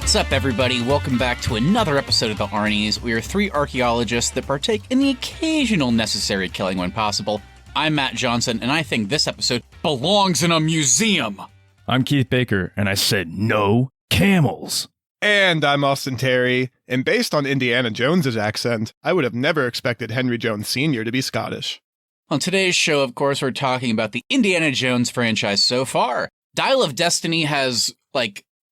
What's up, everybody? Welcome back to another episode of the Arnies. We are three archaeologists that partake in the occasional necessary killing when possible. I'm Matt Johnson, and I think this episode belongs in a museum. I'm Keith Baker, and I said no camels. And I'm Austin Terry, and based on Indiana Jones's accent, I would have never expected Henry Jones Sr. to be Scottish. On today's show, of course, we're talking about the Indiana Jones franchise so far. Dial of Destiny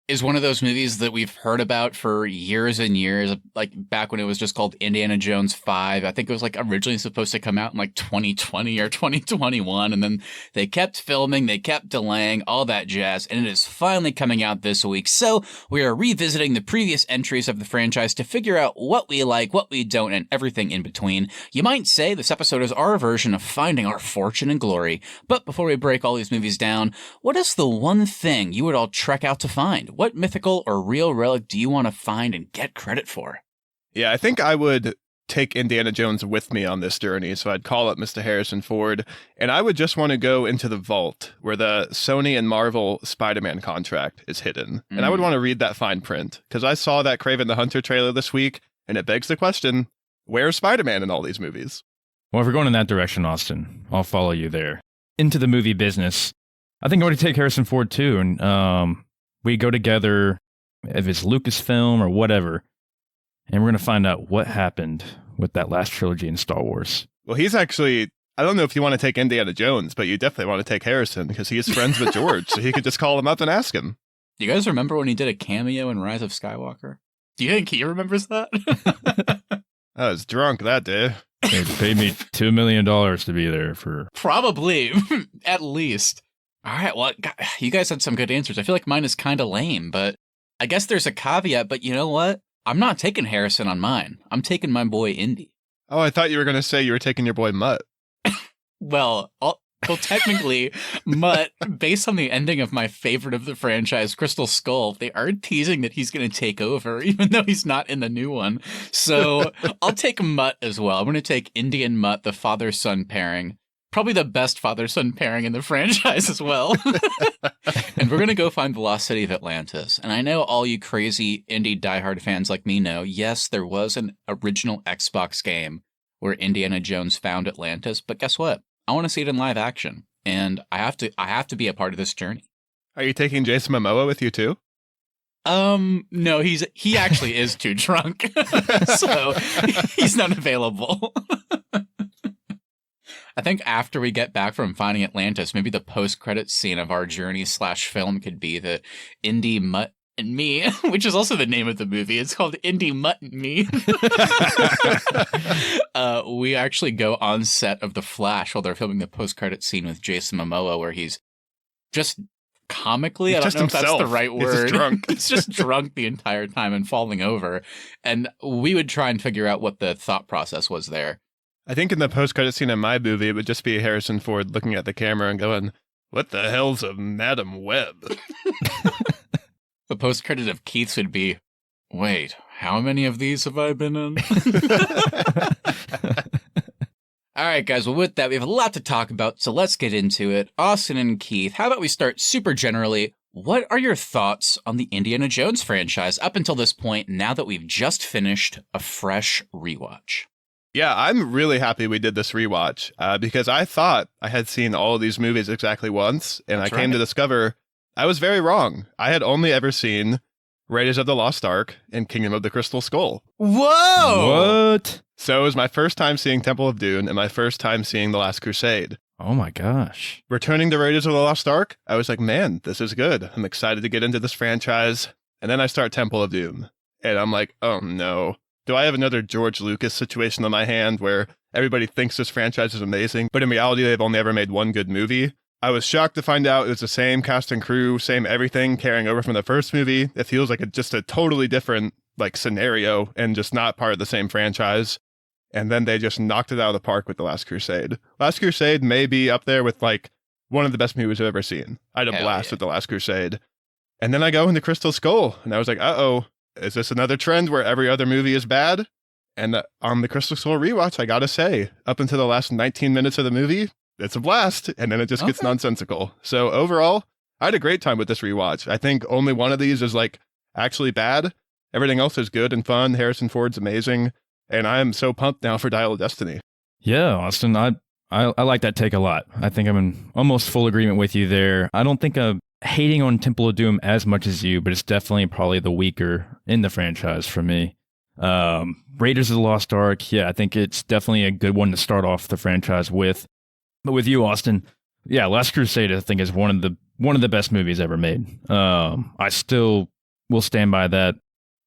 is one of those movies that we've heard about for years and years, like back when it was just called Indiana Jones 5. I think it was originally supposed to come out in 2020 or 2021, and then they kept filming, they kept delaying, all that jazz, and it is finally coming out this week. So we are revisiting the previous entries of the franchise to figure out what we like, what we don't, and everything in between. You might say this episode is our version of finding our fortune and glory. But before we break all these movies down, what is the one thing you would all trek out to find? What mythical or real relic do you want to find and get credit for? Yeah, I think I would take Indiana Jones with me on this journey, so I'd call up Mr. Harrison Ford, and I would just want to go into the vault where the Sony and Marvel Spider-Man contract is hidden. And I would want to read that fine print, because I saw that Kraven the Hunter trailer this week, and it begs the question, where's Spider-Man in all these movies? Well, if we're going in that direction, Austin, I'll follow you there. Into the movie business. I think I'm going to take Harrison Ford, too, and we go together, if it's Lucasfilm or whatever, and we're going to find out what happened with that last trilogy in Star Wars. Well, he's actually, I don't know if you want to take Indiana Jones, but you definitely want to take Harrison, because he's friends with George, so he could just call him up and ask him. Do you guys remember when he did a cameo in Rise of Skywalker? Do you think he remembers that? I was drunk that day. They paid me $2 million to be there for... Probably, at least. All right, well, you guys had some good answers. I feel like mine is kind of lame, but I guess there's a caveat, but you know what? I'm not taking Harrison on mine. I'm taking my boy Indy. Oh, I thought you were going to say you were taking your boy Mutt. Well, technically, Mutt, based on the ending of my favorite of the franchise, Crystal Skull, they are teasing that he's going to take over, even though he's not in the new one. So I'll take Mutt as well. I'm going to take Indy and Mutt, the father-son pairing. Probably the best father-son pairing in the franchise as well. And we're going to go find the lost city of Atlantis. And I know all you crazy indie diehard fans like me know, yes, there was an original Xbox game where Indiana Jones found Atlantis. But guess what? I want to see it in live action. And I have to be a part of this journey. Are you taking Jason Momoa with you too? No, he actually is too drunk. So he's not available. I think after we get back from finding Atlantis, maybe the post-credits scene of our journey/film could be the Indy, Mutt, and Me, which is also the name of the movie. It's called Indy, Mutt, and Me. We actually go on set of The Flash while they're filming the post-credits scene with Jason Momoa, where he's just comically, I don't know if that's the right word. He's just drunk. He's just drunk the entire time and falling over. And we would try and figure out what the thought process was there. I think in the post-credit scene in my movie, it would just be Harrison Ford looking at the camera and going, what the hell's a Madam Web? The post-credit of Keith's would be, wait, how many of these have I been in? All right, guys, well, with that, we have a lot to talk about, so let's get into it. Austin and Keith, how about we start super generally? What are your thoughts on the Indiana Jones franchise up until this point, now that we've just finished a fresh rewatch? Yeah, I'm really happy we did this rewatch because I thought I had seen all of these movies exactly once, and I came to discover I was very wrong. I had only ever seen Raiders of the Lost Ark and Kingdom of the Crystal Skull. Whoa! What? So it was my first time seeing Temple of Doom and my first time seeing The Last Crusade. Oh my gosh. Returning to Raiders of the Lost Ark, I was like, man, this is good. I'm excited to get into this franchise. And then I start Temple of Doom, and I'm like, oh no. Do I have another George Lucas situation on my hand where everybody thinks this franchise is amazing, but in reality, they've only ever made one good movie? I was shocked to find out it was the same cast and crew, same everything carrying over from the first movie. It feels like just a totally different scenario and just not part of the same franchise. And then they just knocked it out of the park with The Last Crusade. Last Crusade may be up there with one of the best movies I've ever seen. I had a blast with The Last Crusade. And then I go into Crystal Skull and I was like, uh-oh. Is this another trend where every other movie is bad? And on the Crystal Skull rewatch, I gotta say, up until the last 19 minutes of the movie, it's a blast, and then it just gets nonsensical. So overall, I had a great time with this rewatch. I think only one of these is actually bad. Everything else is good and fun. Harrison Ford's amazing. And I am so pumped now for Dial of Destiny. Yeah, Austin, I like that take a lot. I think I'm in almost full agreement with you there. I don't think I'm hating on Temple of Doom as much as you, but it's definitely probably the weaker in the franchise for me. Raiders of the Lost Ark, yeah, I think it's definitely a good one to start off the franchise with. But with you, Austin, yeah, Last Crusade I think is one of the best movies ever made. I still will stand by that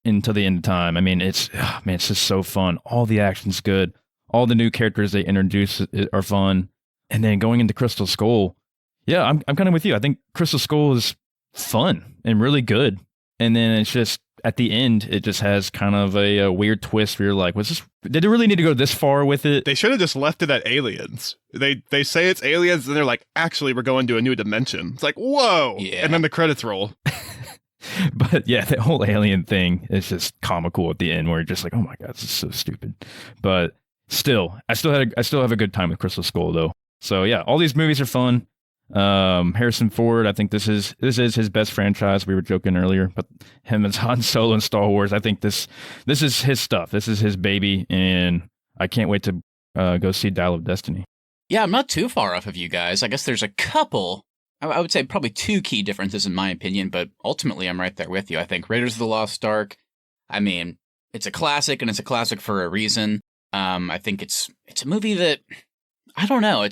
until the end of time. I mean, it's just so fun. All the action's good. All the new characters they introduce are fun. And then going into Crystal Skull, yeah, I'm kind of with you. I think Crystal Skull is fun and really good. And then it's just at the end, it just has kind of a weird twist where you're like, did it really need to go this far with it? They should have just left it at aliens. They say it's aliens, and they're like, actually, we're going to a new dimension. It's like, whoa! Yeah. And then the credits roll. But yeah, the whole alien thing is just comical at the end, where you're just like, oh my god, this is so stupid. But still, I still have a good time with Crystal Skull though. So yeah, all these movies are fun. Harrison Ford, I think this is his best franchise. We were joking earlier, but him as Han Solo in Star Wars, I think this is his stuff. This is his baby, and I can't wait to go see Dial of Destiny. Yeah, I'm not too far off of you guys. I guess there's a couple, I would say probably two key differences in my opinion, but ultimately I'm right there with you. I think Raiders of the Lost Ark, I mean, it's a classic, and it's a classic for a reason. I think it's a movie that, I don't know,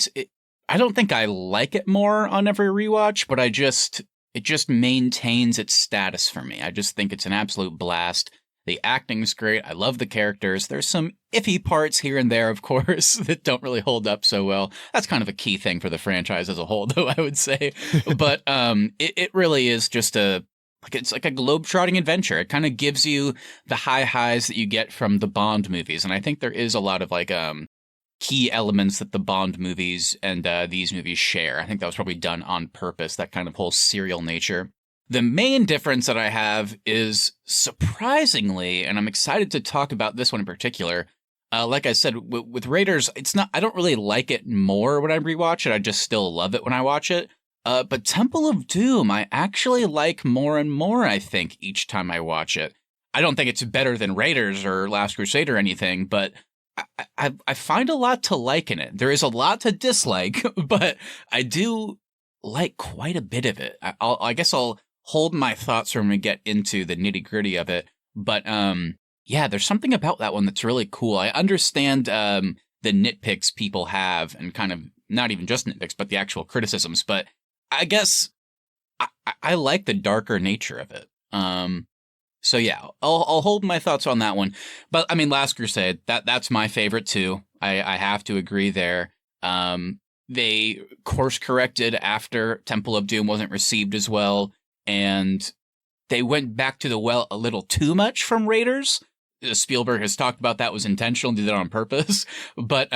I don't think I like it more on every rewatch, but it just maintains its status for me. I just think it's an absolute blast. The acting's great. I love the characters. There's some iffy parts here and there, of course, that don't really hold up so well. That's kind of a key thing for the franchise as a whole, though, I would say. But it really is just it's like a globe-trotting adventure. It kind of gives you the high highs that you get from the Bond movies, and I think there is a lot of key elements that the Bond movies and these movies share. I think that was probably done on purpose, that kind of whole serial nature. The main difference that I have is, surprisingly, and I'm excited to talk about this one in particular, like I said, with Raiders, I don't really like it more when I rewatch it, I just still love it when I watch it. But Temple of Doom, I actually like more and more, I think, each time I watch it. I don't think it's better than Raiders or Last Crusade or anything, but I find a lot to like in it. There is a lot to dislike, but I do like quite a bit of it. I guess I'll hold my thoughts when we get into the nitty gritty of it. But yeah, there's something about that one that's really cool. I understand the nitpicks people have, and kind of not even just nitpicks, but the actual criticisms. But I guess I like the darker nature of it. So yeah, I'll hold my thoughts on that one. But I mean, Last Crusade, that's my favorite too. I have to agree there. They course corrected after Temple of Doom wasn't received as well, and they went back to the well a little too much from Raiders. Spielberg has talked about that was intentional, did that on purpose. But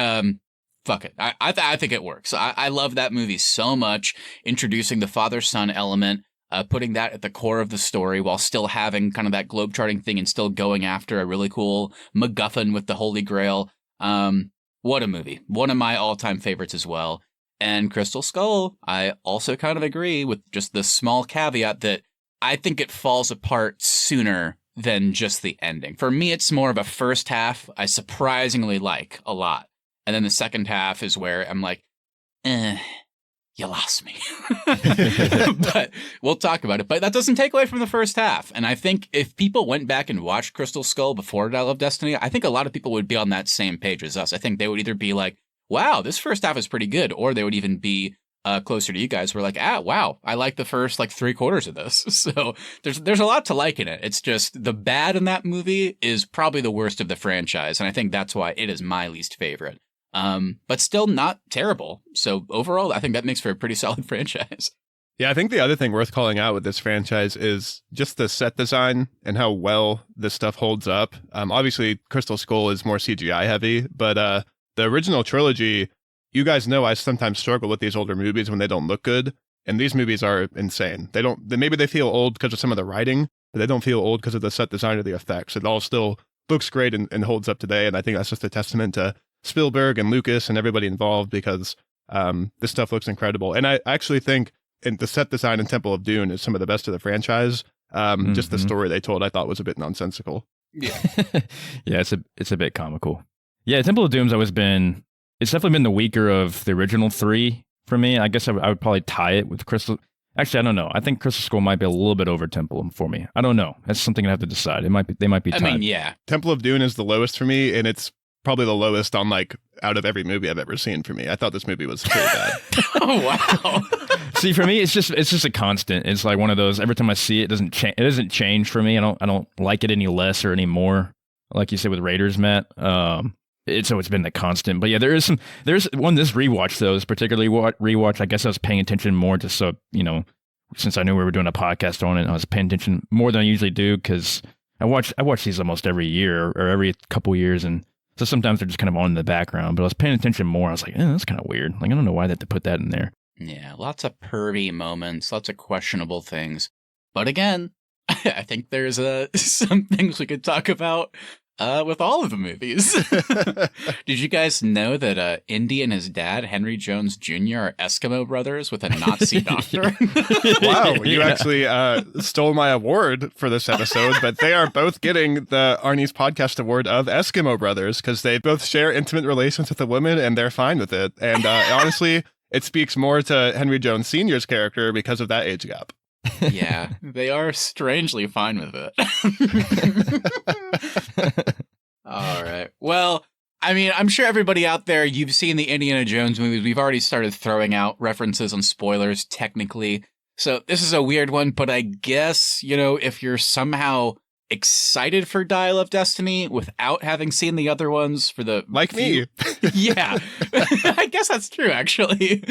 fuck it, I think it works. I love that movie so much, introducing the father-son element. Putting that at the core of the story while still having kind of that globe-trotting thing and still going after a really cool MacGuffin with the Holy Grail. What a movie. One of my all-time favorites as well. And Crystal Skull, I also kind of agree with just the small caveat that I think it falls apart sooner than just the ending. For me, it's more of a first half I surprisingly like a lot. And then the second half is where I'm like, you lost me. But we'll talk about it. But that doesn't take away from the first half. And I think if people went back and watched Crystal Skull before Dial of Destiny, I think a lot of people would be on that same page as us. I think they would either be like, wow, this first half is pretty good, or they would even be closer to you guys. We're like, wow, I like the first like 3/4 of this. So there's a lot to like in it. It's just the bad in that movie is probably the worst of the franchise. And I think that's why it is my least favorite. But still not terrible. So overall, I think that makes for a pretty solid franchise. Yeah, I think the other thing worth calling out with this franchise is just the set design and how well this stuff holds up. Obviously, Crystal Skull is more CGI heavy, but the original trilogy, you guys know I sometimes struggle with these older movies when they don't look good, and these movies are insane. Maybe they feel old because of some of the writing, but they don't feel old because of the set design or the effects. It all still looks great and holds up today, and I think that's just a testament to Spielberg and Lucas and everybody involved, because this stuff looks incredible. And I actually think the set design in Temple of Doom is some of the best of the franchise. Just the story they told I thought was a bit nonsensical. Yeah. Yeah, it's a bit comical. Yeah, Temple of Doom's it's definitely been the weaker of the original three for me. I guess I would probably tie it with Crystal. Actually, I don't know. I think Crystal Skull might be a little bit over Temple for me. I don't know. That's something I have to decide. They might be tied. I mean, yeah. Temple of Doom is the lowest for me, and it's probably the lowest on out of every movie I've ever seen for me. I thought this movie was pretty bad. Oh, wow. See, for me, it's just a constant. It's like one of those. Every time I see it, it doesn't change for me. I don't like it any less or any more. Like you said with Raiders, Matt. It's been the constant. But yeah, there's one this rewatch though is particularly rewatch. I guess I was paying attention more just so since I knew we were doing a podcast on it, I was paying attention more than I usually do because I watch these almost every year or every couple years, and so sometimes they're just kind of on in the background. But I was paying attention more. I was like, that's kind of weird. Like I don't know why they had to put that in there. Yeah, lots of pervy moments, lots of questionable things. But again, I think there's some things we could talk about with all of the movies. Did you guys know that Indy and his dad, Henry Jones Jr., are Eskimo brothers with a Nazi doctor? Wow, you actually stole my award for this episode, but they are both getting the Arnies Podcast Award of Eskimo Brothers because they both share intimate relations with a woman and they're fine with it. And honestly, it speaks more to Henry Jones Sr.'s character because of that age gap. Yeah, they are strangely fine with it. All right. Well, I mean, I'm sure everybody out there, you've seen the Indiana Jones movies. We've already started throwing out references and spoilers, technically. So this is a weird one, but I guess, if you're somehow excited for Dial of Destiny without having seen the other ones for the... Like me. Yeah. I guess that's true, actually.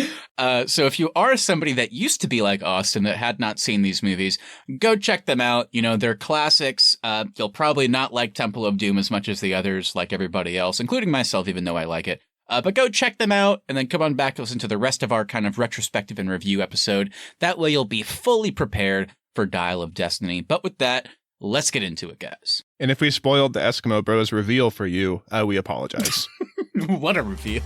So if you are somebody that used to be like Austin that had not seen these movies, go check them out. They're classics. You'll probably not like Temple of Doom as much as the others, like everybody else, including myself, even though I like it. But go check them out and then come on back to listen to the rest of our kind of retrospective and review episode. That way you'll be fully prepared for Dial of Destiny. But with that, let's get into it, guys. And if we spoiled the Eskimo Bros reveal for you, we apologize. What a reveal.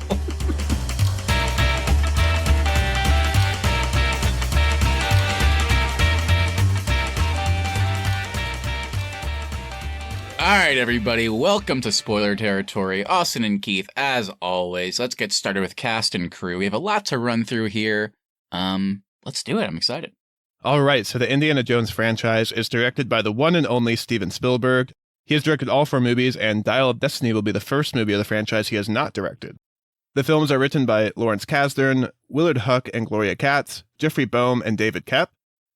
All right, everybody, welcome to Spoiler Territory. Austin and Keith, as always. Let's get started with cast and crew. We have a lot to run through here. Let's do it. I'm excited. All right, so the Indiana Jones franchise is directed by the one and only Steven Spielberg. He has directed all 4 movies, and Dial of Destiny will be the first movie of the franchise he has not directed. The films are written by Lawrence Kasdan, Willard Huck and Gloria Katz, Jeffrey Boehm and David Koepp,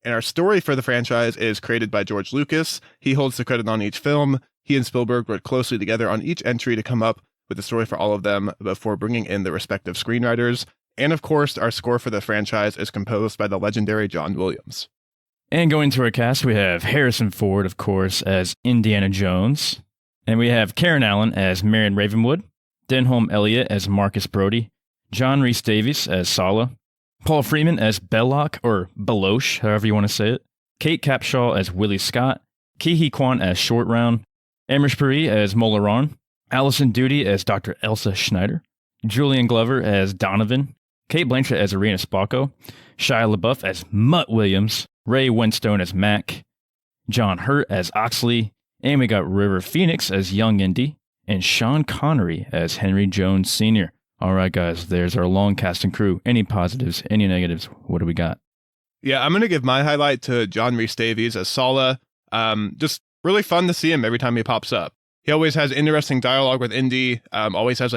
and our story for the franchise is created by George Lucas. He holds the credit on each film. He and Spielberg worked closely together on each entry to come up with the story for all of them before bringing in the respective screenwriters. And of course, our score for the franchise is composed by the legendary John Williams. And going to our cast, we have Harrison Ford, of course, as Indiana Jones. And we have Karen Allen as Marion Ravenwood, Denholm Elliott as Marcus Brody, John Rhys Davies as Sala, Paul Freeman as Belloc, or Beloche, however you want to say it, Kate Capshaw as Willie Scott, Ke Kwan as Short Round, Amish Puri as Molaron, Allison Doody as Dr. Elsa Schneider, Julian Glover as Donovan, Kate Blanchett as Irina Spocko, Shia LaBeouf as Mutt Williams, Ray Winstone as Mac, John Hurt as Oxley, and we got River Phoenix as Young Indy, and Sean Connery as Henry Jones Sr. All right, guys, there's our long cast and crew. Any positives, any negatives? What do we got? Yeah, I'm going to give my highlight to John Rhys Davies as Sala. Just really fun to see him every time he pops up. He always has interesting dialogue with Indy, always has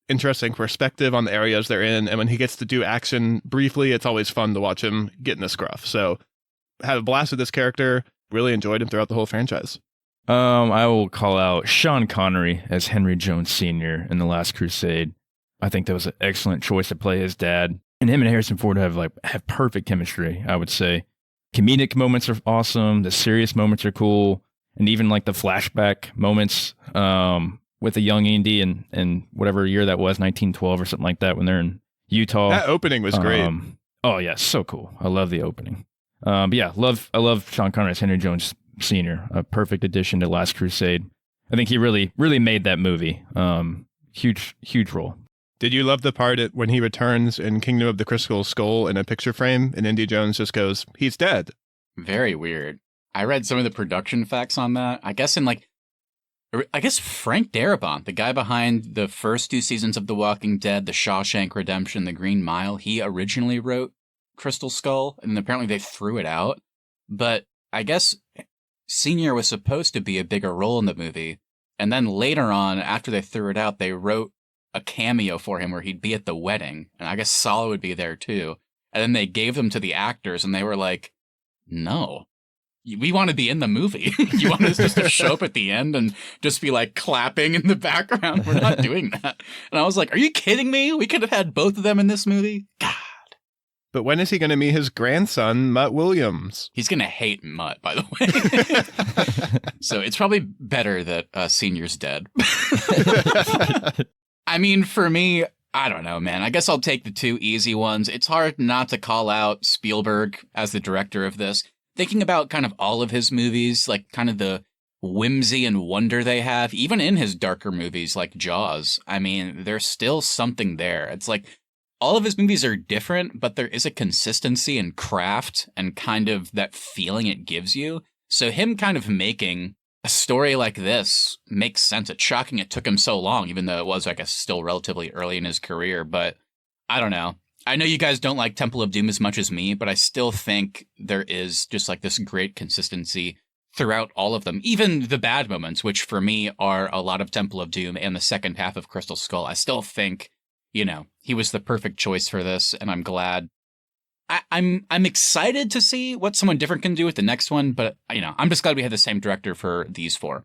interesting perspective on the areas they're in, and when he gets to do action briefly, it's always fun to watch him get in the scruff. So, had a blast with this character, really enjoyed him throughout the whole franchise. I will call out Sean Connery as Henry Jones Sr. in The Last Crusade. I think that was an excellent choice to play his dad. And him and Harrison Ford have perfect chemistry, I would say. Comedic moments are awesome, the serious moments are cool, and even the flashback moments with the young Indy and whatever year that was, 1912 or something like that, when they're in Utah. That opening was great. Oh yeah, so cool. I love the opening. But yeah, I love Sean Connery as Henry Jones Sr., a perfect addition to Last Crusade. I think he really, really made that movie. Huge role. Did you love the part when he returns in Kingdom of the Crystal Skull in a picture frame and Indy Jones just goes, "He's dead"? Very weird. I read some of the production facts on that. I guess Frank Darabont, the guy behind the first 2 seasons of The Walking Dead, The Shawshank Redemption, The Green Mile, he originally wrote Crystal Skull, and apparently they threw it out. But I guess Senior was supposed to be a bigger role in the movie, and then later on, after they threw it out, they wrote a cameo for him where he'd be at the wedding, and I guess Sala would be there too. And then they gave them to the actors, and they were like, no. We want to be in the movie. You want us just to show up at the end and just be like clapping in the background? We're not doing that. And I was like, are you kidding me? We could have had both of them in this movie? God. But when is he going to meet his grandson, Mutt Williams? He's going to hate Mutt, by the way. So it's probably better that Senior's dead. I mean, for me, I don't know, man. I guess I'll take the 2 easy ones. It's hard not to call out Spielberg as the director of this. Thinking about kind of all of his movies, like kind of the whimsy and wonder they have, even in his darker movies like Jaws, I mean, there's still something there. It's like all of his movies are different, but there is a consistency and craft and kind of that feeling it gives you. So him kind of making a story like this makes sense. It's shocking it took him so long, even though it was, I guess, still relatively early in his career. But I don't know. I know you guys don't like Temple of Doom as much as me, but I still think there is just like this great consistency throughout all of them. Even the bad moments, which for me are a lot of Temple of Doom and the second half of Crystal Skull. I still think, he was the perfect choice for this, and I'm glad. I'm excited to see what someone different can do with the next one, but, I'm just glad we had the same director for these 4.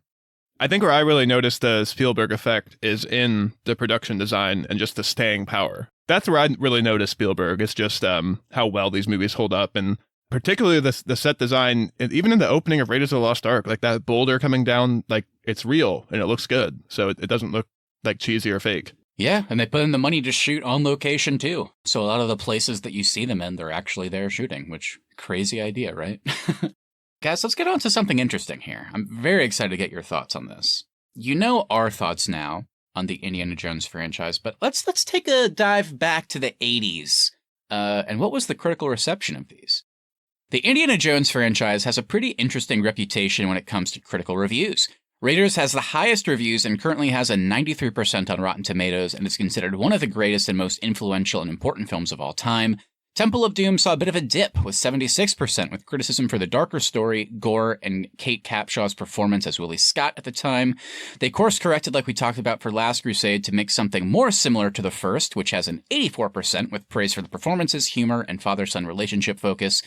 I think where I really noticed the Spielberg effect is in the production design and just the staying power. That's where I really noticed Spielberg. It's just how well these movies hold up, and particularly the set design, even in the opening of Raiders of the Lost Ark, like that boulder coming down, like it's real and it looks good. So it doesn't look like cheesy or fake. Yeah, and they put in the money to shoot on location too. So a lot of the places that you see them in, they're actually there shooting, which crazy idea, right? Guys, let's get on to something interesting here. I'm very excited to get your thoughts on this. You know our thoughts now on the Indiana Jones franchise, but let's take a dive back to the 80s. And what was the critical reception of these? The Indiana Jones franchise has a pretty interesting reputation when it comes to critical reviews. Raiders has the highest reviews and currently has a 93% on Rotten Tomatoes and is considered one of the greatest and most influential and important films of all time. Temple of Doom saw a bit of a dip with 76%, with criticism for the darker story, gore, and Kate Capshaw's performance as Willie Scott at the time. They course-corrected, like we talked about for Last Crusade, to make something more similar to the first, which has an 84%, with praise for the performances, humor, and father-son relationship focus.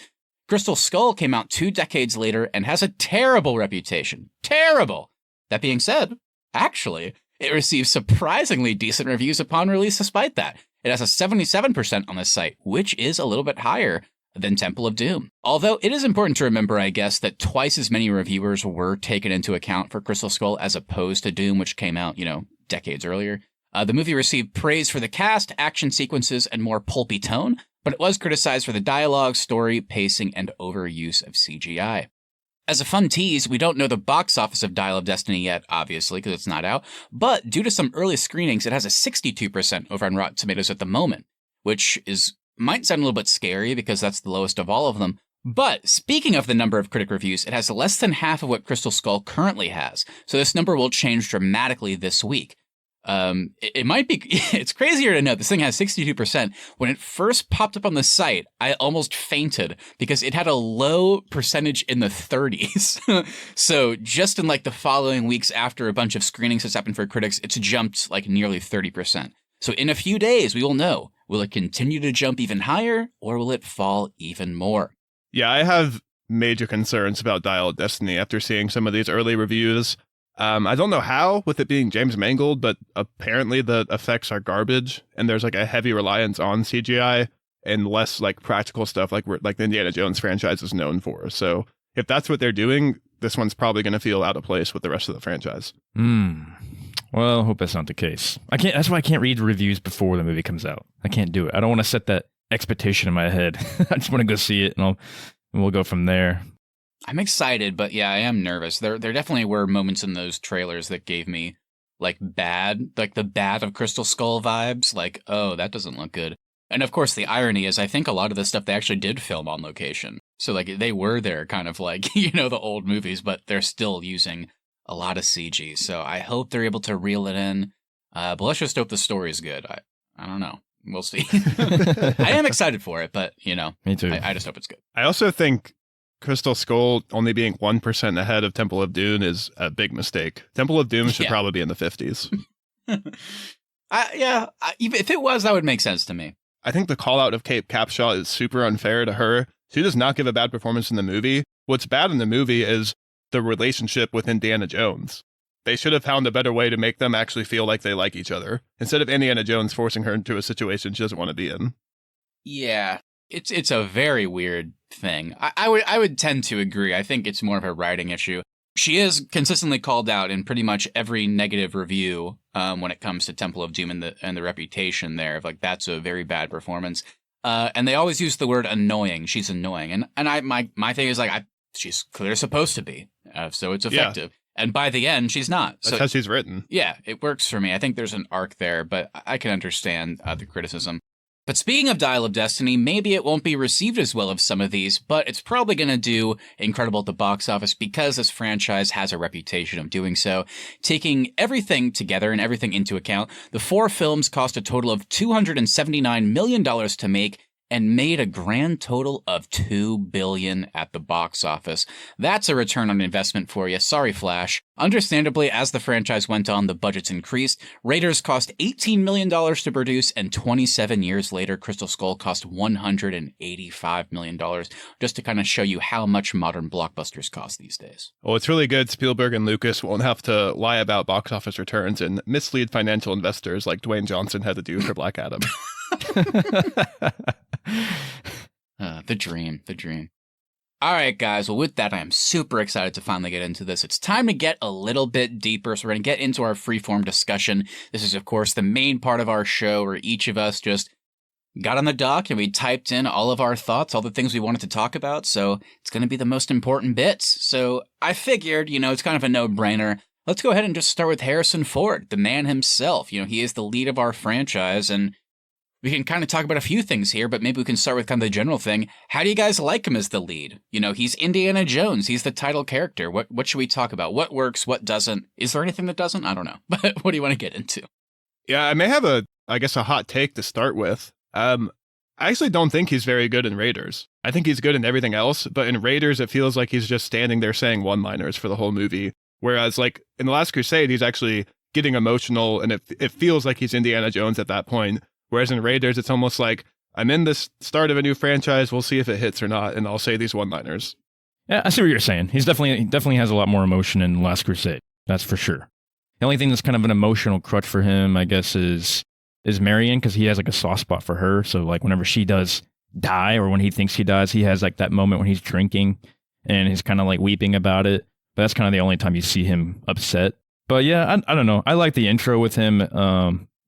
Crystal Skull came out 2 decades later and has a terrible reputation. Terrible! That being said, actually, it received surprisingly decent reviews upon release despite that. It has a 77% on the site, which is a little bit higher than Temple of Doom. Although it is important to remember, I guess, that twice as many reviewers were taken into account for Crystal Skull as opposed to Doom, which came out, decades earlier. The movie received praise for the cast, action sequences, and more pulpy tone, but it was criticized for the dialogue, story, pacing, and overuse of CGI. As a fun tease, we don't know the box office of Dial of Destiny yet, obviously, because it's not out, but due to some early screenings, it has a 62% over on Rotten Tomatoes at the moment, which might sound a little bit scary because that's the lowest of all of them. But speaking of the number of critic reviews, it has less than half of what Crystal Skull currently has, so this number will change dramatically this week. It might be, it's crazier to note this thing has 62%. When it first popped up on the site, I almost fainted because it had a low percentage in the 30s. So just in like the following weeks after a bunch of screenings has happened for critics, it's jumped like nearly 30%. So in a few days, we will know, will it continue to jump even higher or will it fall even more? Yeah, I have major concerns about Dial of Destiny after seeing some of these early reviews. I don't know how, with it being James Mangold, but apparently the effects are garbage, and there's like a heavy reliance on CGI and less like practical stuff like the Indiana Jones franchise is known for. So if that's what they're doing, this one's probably going to feel out of place with the rest of the franchise. Well, I hope that's not the case. That's why I can't read reviews before the movie comes out. I can't do it. I don't want to set that expectation in my head. I just want to go see it, and we'll go from there. I'm excited, but yeah, I am nervous. There definitely were moments in those trailers that gave me like the bad of Crystal Skull vibes. Like, oh, that doesn't look good. And of course, the irony is I think a lot of this stuff they actually did film on location. So like they were there kind of like, you know, the old movies, but they're still using a lot of CG. So I hope they're able to reel it in. But let's just hope the story is good. I don't know. We'll see. I am excited for it, but you know, Me too. I just hope it's good. I also think Crystal Skull only being 1% ahead of Temple of Doom is a big mistake. Temple of Doom should probably be in the 50s. If it was, that would make sense to me. I think the call out of Kate Capshaw is super unfair to her. She does not give a bad performance in the movie. What's bad in the movie is the relationship with Indiana Jones. They should have found a better way to make them actually feel like they like each other, instead of Indiana Jones forcing her into a situation she doesn't want to be in. Yeah, it's a very weird thing. I would tend to agree. I think it's more of a writing issue. She is consistently called out in pretty much every negative review when it comes to Temple of Doom and the reputation there of like that's a very bad performance. And they always use the word annoying. She's annoying, and my thing is like she's clearly supposed to be, so it's effective. Yeah. And by the end, she's not. That's how she's written. Yeah, it works for me. I think there's an arc there, but I can understand the criticism. But speaking of Dial of Destiny, maybe it won't be received as well as some of these, but it's probably going to do incredible at the box office because this franchise has a reputation of doing so. Taking everything together and everything into account, the 4 films cost a total of $279 million to make and made a grand total of $2 billion at the box office. That's a return on investment for you. Sorry, Flash. Understandably, as the franchise went on, the budgets increased. Raiders cost $18 million to produce, and 27 years later, Crystal Skull cost $185 million, just to kind of show you how much modern blockbusters cost these days. Well, it's really good Spielberg and Lucas won't have to lie about box office returns and mislead financial investors like Dwayne Johnson had to do for Black Adam. The dream. All right, guys. Well, with that, I am super excited to finally get into this. It's time to get a little bit deeper. So we're going to get into our freeform discussion. This is, of course, the main part of our show where each of us just got on the dock and we typed in all of our thoughts, all the things we wanted to talk about. So it's going to be the most important bits. So I figured, it's kind of a no-brainer. Let's go ahead and just start with Harrison Ford, the man himself. He is the lead of our franchise, and we can kind of talk about a few things here, but maybe we can start with kind of the general thing. How do you guys like him as the lead? He's Indiana Jones. He's the title character. What should we talk about? What works? What doesn't? Is there anything that doesn't? I don't know. But what do you want to get into? Yeah, I may have a hot take to start with. I actually don't think he's very good in Raiders. I think he's good in everything else, but in Raiders, it feels like he's just standing there saying one-liners for the whole movie. Whereas, like, in The Last Crusade, he's actually getting emotional, and it feels like he's Indiana Jones at that point. Whereas in Raiders, it's almost like, I'm in the start of a new franchise, we'll see if it hits or not, and I'll say these one-liners. Yeah, I see what you're saying. He definitely has a lot more emotion in Last Crusade. That's for sure. The only thing that's kind of an emotional crutch for him, I guess, is Marion, because he has like a soft spot for her. So like whenever she does die, or when he thinks she dies, he has like that moment when he's drinking and he's kind of like weeping about it. But that's kind of the only time you see him upset. But yeah, I don't know. I like the intro with him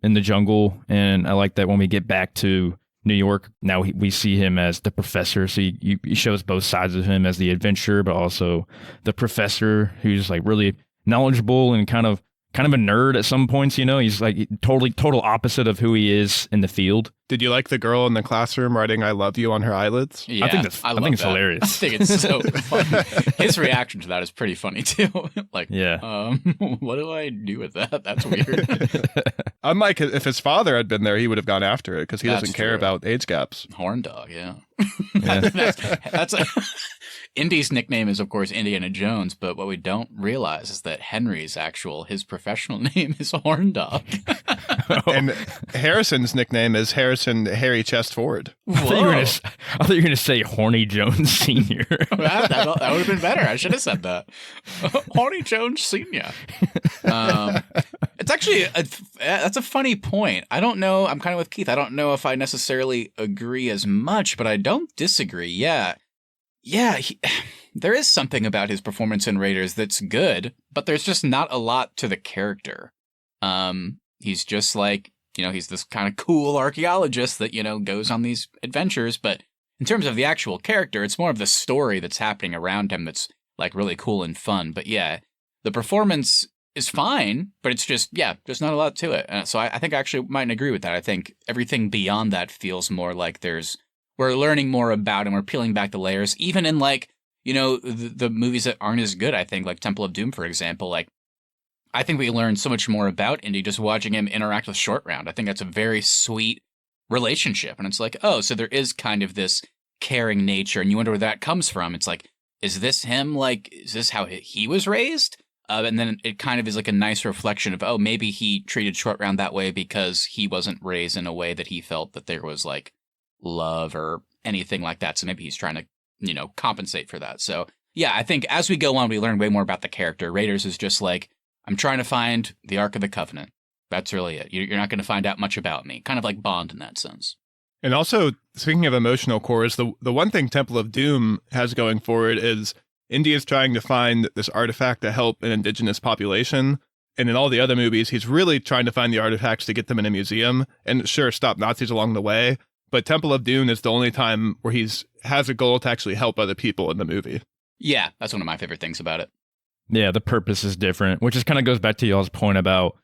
in the jungle, and I like that when we get back to New York, now we see him as the professor. So he shows both sides of him as the adventurer, but also the professor who's like really knowledgeable and kind of a nerd at some points. He's like total opposite of who he is in the field. Did you like the girl in the classroom writing "I love you" on her eyelids? Yeah, I think it's hilarious. I think it's so funny. His reaction to that is pretty funny too. Like, yeah, what do I do with that? That's weird. Unlike if his father had been there, he would have gone after it because he doesn't care about age gaps. Horn dog, yeah. That's Indy's nickname is, of course, Indiana Jones, but what we don't realize is that his professional name is Horn Dog. And Harrison's nickname is Harrison Hairy Chest Ford. I thought you were going to say Horny Jones Sr. that would have been better. I should have said that. Horny Jones Sr. It's actually, that's a funny point. I don't know. I'm kind of with Keith. I don't know if I necessarily agree as much, but I don't disagree. Yeah. There is something about his performance in Raiders that's good, but there's just not a lot to the character. He's just like, he's this kind of cool archaeologist that, goes on these adventures. But in terms of the actual character, it's more of the story that's happening around him that's like really cool and fun. But yeah, the performance is fine, but it's just not a lot to it. So I think I actually might agree with that. I think everything beyond that feels more like we're we're learning more about him. We're peeling back the layers, even in like, you know, the movies that aren't as good, I think, like Temple of Doom, for example. Like, I think we learned so much more about Indy just watching him interact with Short Round. I think that's a very sweet relationship. And it's like, oh, so there is kind of this caring nature, and you wonder where that comes from. It's like, is this him? Like, is this how he was raised? And then it kind of is like a nice reflection of, oh, maybe he treated Short Round that way because he wasn't raised in a way that he felt that there was like love or anything like that. So maybe he's trying to, you know, compensate for that. So yeah, I think as we go on, we learn way more about the character. Raiders is just like, I'm trying to find the Ark of the Covenant. That's really it. You're not going to find out much about me. Kind of like Bond in that sense. And also, speaking of emotional cores, the one thing Temple of Doom has going forward is Indy is trying to find this artifact to help an indigenous population. And in all the other movies, he's really trying to find the artifacts to get them in a museum and sure, stop Nazis along the way. But Temple of Doom is the only time where has a goal to actually help other people in the movie. Yeah, that's one of my favorite things about it. Yeah, the purpose is different, which just kind of goes back to y'all's point about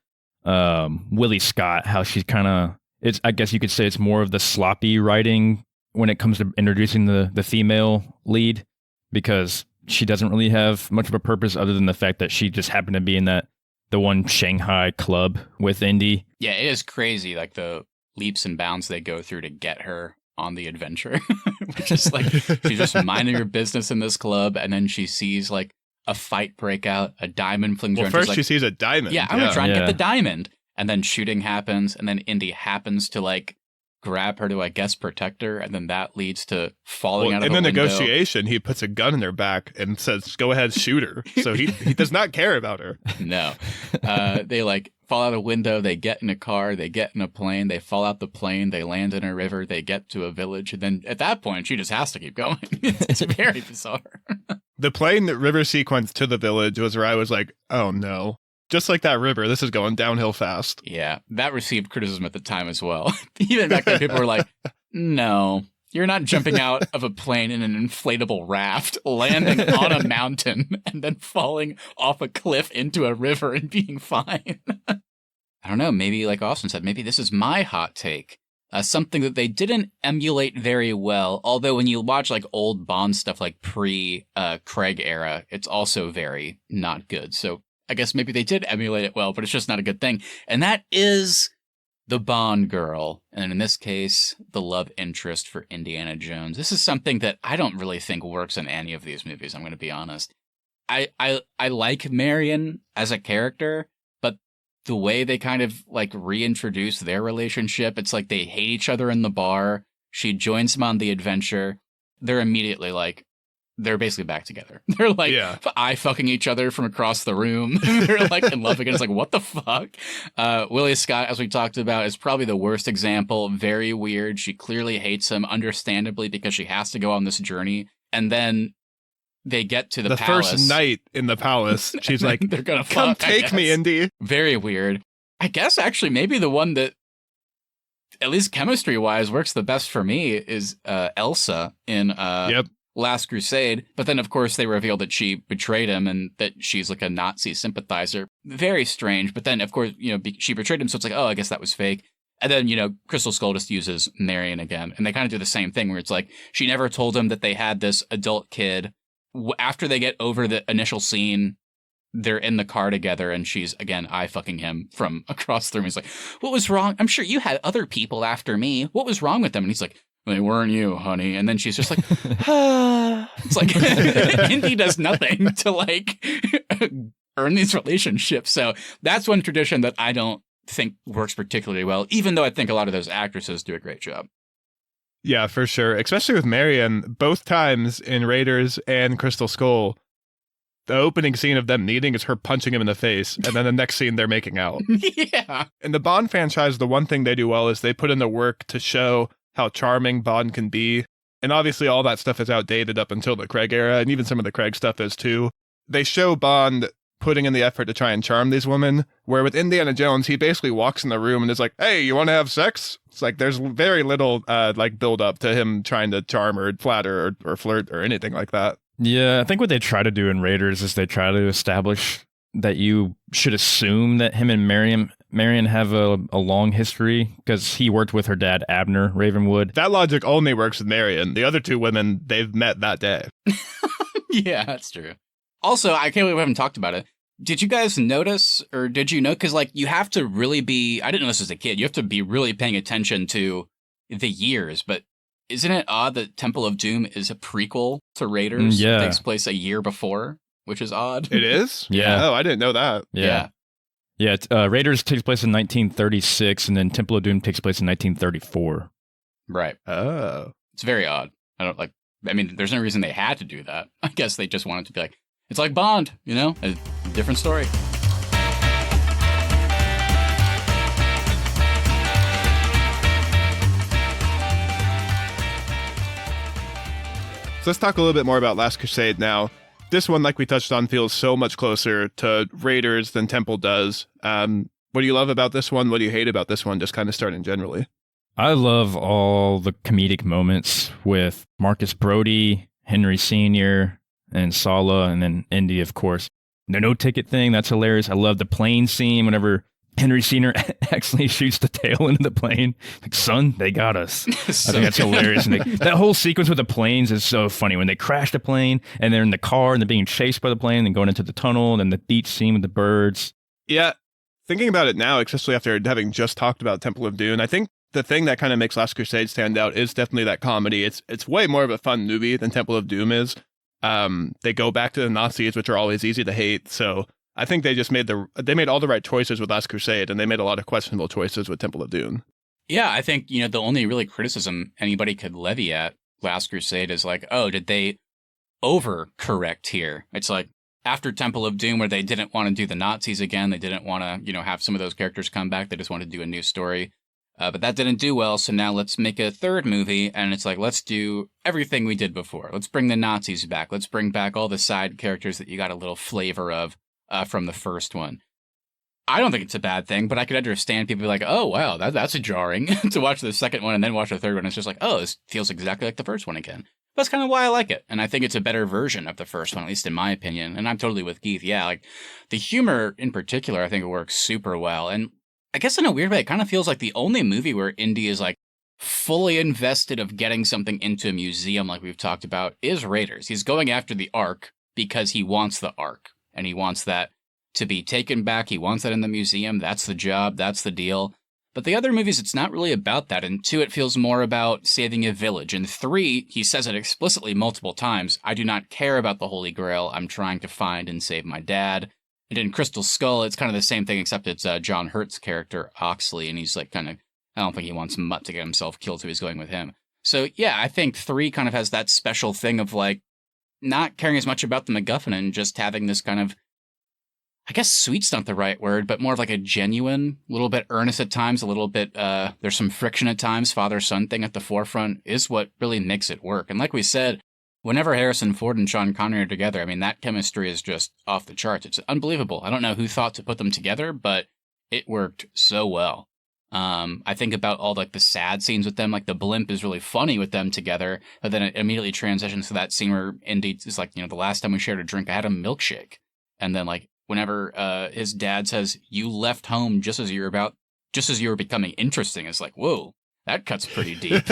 Willie Scott, how she's kind of, I guess you could say it's more of the sloppy writing when it comes to introducing the female lead, because she doesn't really have much of a purpose other than the fact that she just happened to be in the one Shanghai club with Indy. Yeah, it is crazy, like the leaps and bounds they go through to get her on the adventure. Which is like, she's just minding her business in this club, and then she sees like a fight break out, a diamond flings her. Well, first she sees a diamond. Yeah, I'm going to try and get the diamond. And then shooting happens, and then Indy happens to like grab her to, I guess, protect her, and then that leads to falling out of the window. In the negotiation, he puts a gun in her back and says, go ahead, shoot her. So he does not care about her. No. They like fall out a window, they get in a car, they get in a plane, they fall out the plane, they land in a river, they get to a village, and then at that point, she just has to keep going. It's very bizarre. The plane river sequence to the village was where I was like, oh no. Just like that river, this is going downhill fast. Yeah, that received criticism at the time as well. Even back then, people were like, no, you're not jumping out of a plane in an inflatable raft, landing on a mountain, and then falling off a cliff into a river and being fine. I don't know, maybe like Austin said, maybe this is my hot take. Something that they didn't emulate very well, although when you watch like old Bond stuff like pre-Craig era, it's also very not good. So I guess maybe they did emulate it well, but it's just not a good thing. And that is the Bond girl. And in this case, the love interest for Indiana Jones. This is something that I don't really think works in any of these movies, I'm going to be honest. I like Marion as a character, but the way they kind of like reintroduce their relationship, it's like they hate each other in the bar. She joins him on the adventure. They're immediately like, they're basically back together. They're like eye fucking each other from across the room. They're like in love again. It's like, what the fuck? Willie Scott, as we talked about, is probably the worst example. Very weird. She clearly hates him, understandably, because she has to go on this journey. And then they get to the palace. First night in the palace, she's like, they're gonna come fuck, take me, Indy. Very weird. I guess actually maybe the one that, at least chemistry-wise, works the best for me is Elsa in Last Crusade, but then of course they reveal that she betrayed him and that she's like a Nazi sympathizer. Very strange, but then of course, you know, she betrayed him, so it's like, oh, I guess that was fake. And then, you know, Crystal Skull just uses Marion again, and they kind of do the same thing where it's like, she never told him that they had this adult kid. After they get over the initial scene, they're in the car together, and she's, again, eye fucking him from across the room. He's like, what was wrong? I'm sure you had other people after me. What was wrong with them? And he's like, they weren't you, honey. And then she's just like, it's like, Indy does nothing to like earn these relationships. So that's one tradition that I don't think works particularly well, even though I think a lot of those actresses do a great job. Yeah, for sure. Especially with Marion, both times in Raiders and Crystal Skull, the opening scene of them meeting is her punching him in the face, and then the next scene they're making out. Yeah. In the Bond franchise, the one thing they do well is they put in the work to show how charming Bond can be. And obviously all that stuff is outdated up until the Craig era, and even some of the Craig stuff is too. They show Bond putting in the effort to try and charm these women, where with Indiana Jones, he basically walks in the room and is like, hey, you want to have sex? It's like there's very little like build up to him trying to charm or flatter or flirt or anything like that. Yeah, I think what they try to do in Raiders is they try to establish that you should assume that him and Marion Marion have a long history? Because he worked with her dad, Abner Ravenwood. That logic only works with Marion. The other two women, they've met that day. Yeah, that's true. Also, I can't believe we haven't talked about it. Did you guys notice, or did you know? Because, like, you have to really be, I didn't know this as a kid, you have to be really paying attention to the years, but isn't it odd that Temple of Doom is a prequel to Raiders? Yeah. It takes place a year before, which is odd. It is? Yeah. Oh, I didn't know that. Yeah. Raiders takes place in 1936, and then Temple of Doom takes place in 1934. Right. Oh. It's very odd. I mean, there's no reason they had to do that. I guess they just wanted to be like, it's like Bond, you know? A different story. So let's talk a little bit more about Last Crusade now. This one, like we touched on, feels so much closer to Raiders than Temple does. What do you love about this one? What do you hate about this one? Just kind of starting generally. I love all the comedic moments with Marcus Brody, Henry Sr., and Sala, and then Indy, of course. The no-ticket thing, that's hilarious. I love the plane scene whenever Henry Sr. actually shoots the tail into the plane. Like, son, they got us. I think that's hilarious. And that whole sequence with the planes is so funny. When they crash the plane, and they're in the car, and they're being chased by the plane, and going into the tunnel, and then the beach scene with the birds. Yeah, thinking about it now, especially after having just talked about Temple of Doom, I think the thing that kind of makes Last Crusade stand out is definitely that comedy. It's way more of a fun movie than Temple of Doom is. They go back to the Nazis, which are always easy to hate. So I think they just made all the right choices with Last Crusade, and they made a lot of questionable choices with Temple of Doom. Yeah, I think, the only really criticism anybody could levy at Last Crusade is like, oh, did they overcorrect here? It's like after Temple of Doom, where they didn't want to do the Nazis again, they didn't want to, have some of those characters come back. They just wanted to do a new story. But that didn't do well, so now let's make a third movie, and it's like, let's do everything we did before. Let's bring the Nazis back. Let's bring back all the side characters that you got a little flavor of from the first one. I don't think it's a bad thing, but I could understand people be like, oh, wow, that's jarring to watch the second one and then watch the third one. It's just like, oh, this feels exactly like the first one again. That's kind of why I like it, and I think it's a better version of the first one, at least in my opinion, and I'm totally with Keith. Yeah, like, the humor in particular, I think it works super well, and I guess in a weird way, it kind of feels like the only movie where Indy is like fully invested of getting something into a museum like we've talked about is Raiders. He's going after the Ark because he wants the Ark and he wants that to be taken back. He wants that in the museum. That's the job. That's the deal. But the other movies, it's not really about that. In 2, it feels more about saving a village. In 3, he says it explicitly multiple times. I do not care about the Holy Grail. I'm trying to find and save my dad. And in Crystal Skull, it's kind of the same thing, except it's John Hurt's character, Oxley, and he's like I don't think he wants Mutt to get himself killed, so he's going with him. So yeah, I think 3 kind of has that special thing of like not caring as much about the MacGuffin and just having this kind of, I guess sweet's not the right word, but more of like a genuine, a little bit earnest at times, a little bit, there's some friction at times, father-son thing at the forefront is what really makes it work. And like we said, whenever Harrison Ford and Sean Connery are together, I mean, that chemistry is just off the charts. It's unbelievable. I don't know who thought to put them together, but it worked so well. I think about all like the sad scenes with them, like the blimp is really funny with them together, but then it immediately transitions to that scene where Indy is like, the last time we shared a drink, I had a milkshake. And then like whenever his dad says, you left home just as you were becoming interesting, it's like, whoa. That cuts pretty deep.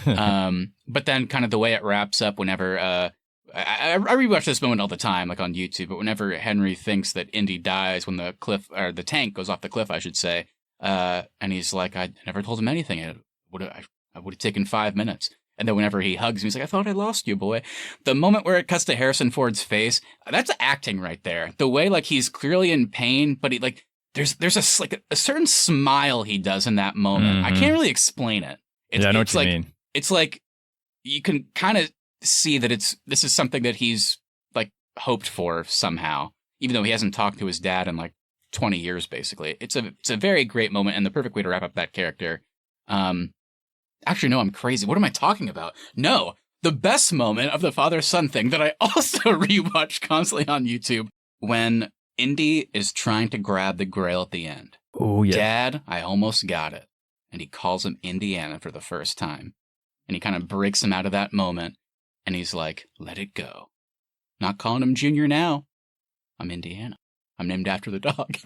But then kind of the way it wraps up whenever, I rewatch this moment all the time, like on YouTube, but whenever Henry thinks that Indy dies when the tank goes off the cliff, I should say, and he's like, I never told him anything. I would have taken 5 minutes. And then whenever he hugs me, he's like, I thought I lost you, boy. The moment where it cuts to Harrison Ford's face, that's acting right there. The way like he's clearly in pain, but he like, There's a certain smile he does in that moment. I can't really explain it. I know what you mean. It's like you can kind of see that this is something that he's like hoped for somehow, even though he hasn't talked to his dad in like 20 years, basically. It's a very great moment and the perfect way to wrap up that character. Actually, no, I'm crazy. What am I talking about? No, the best moment of the father-son thing that I also rewatch constantly on YouTube when Indy is trying to grab the grail at the end. Oh, yeah. Dad, I almost got it. And he calls him Indiana for the first time. And he kind of breaks him out of that moment. And he's like, let it go. Not calling him Junior now. I'm Indiana. I'm named after the dog.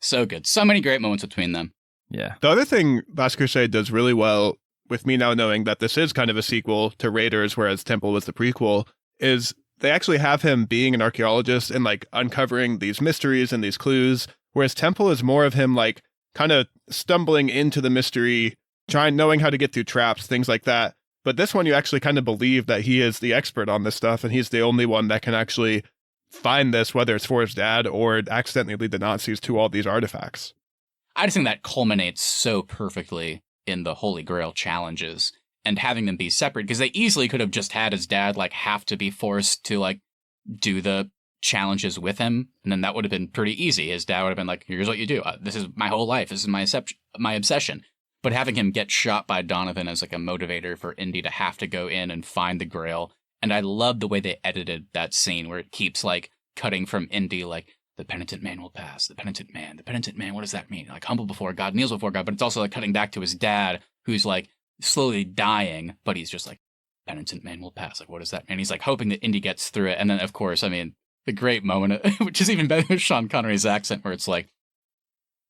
So good. So many great moments between them. Yeah. The other thing Last Crusade does really well, with me now knowing that this is kind of a sequel to Raiders, whereas Temple was the prequel, is they actually have him being an archaeologist and like uncovering these mysteries and these clues, whereas Temple is more of him like kind of stumbling into the mystery, knowing how to get through traps, things like that. But this one, you actually kind of believe that he is the expert on this stuff, and he's the only one that can actually find this, whether it's for his dad or accidentally lead the Nazis to all these artifacts. I just think that culminates so perfectly in the Holy Grail challenges and having them be separate, because they easily could have just had his dad like have to be forced to like do the challenges with him, and then that would have been pretty easy. His dad would have been like, here's what you do. This is my whole life. This is my obsession. But having him get shot by Donovan as like a motivator for Indy to have to go in and find the Grail. And I love the way they edited that scene where it keeps like cutting from Indy, like, the penitent man will pass, the penitent man, what does that mean? Like, humble before God, kneels before God, but it's also like cutting back to his dad, who's like slowly dying, but he's just like, penitent man will pass, like, what does that mean? He's like hoping that Indy gets through it, and then, of course, I mean, the great moment, which is even better with Sean Connery's accent, where it's like,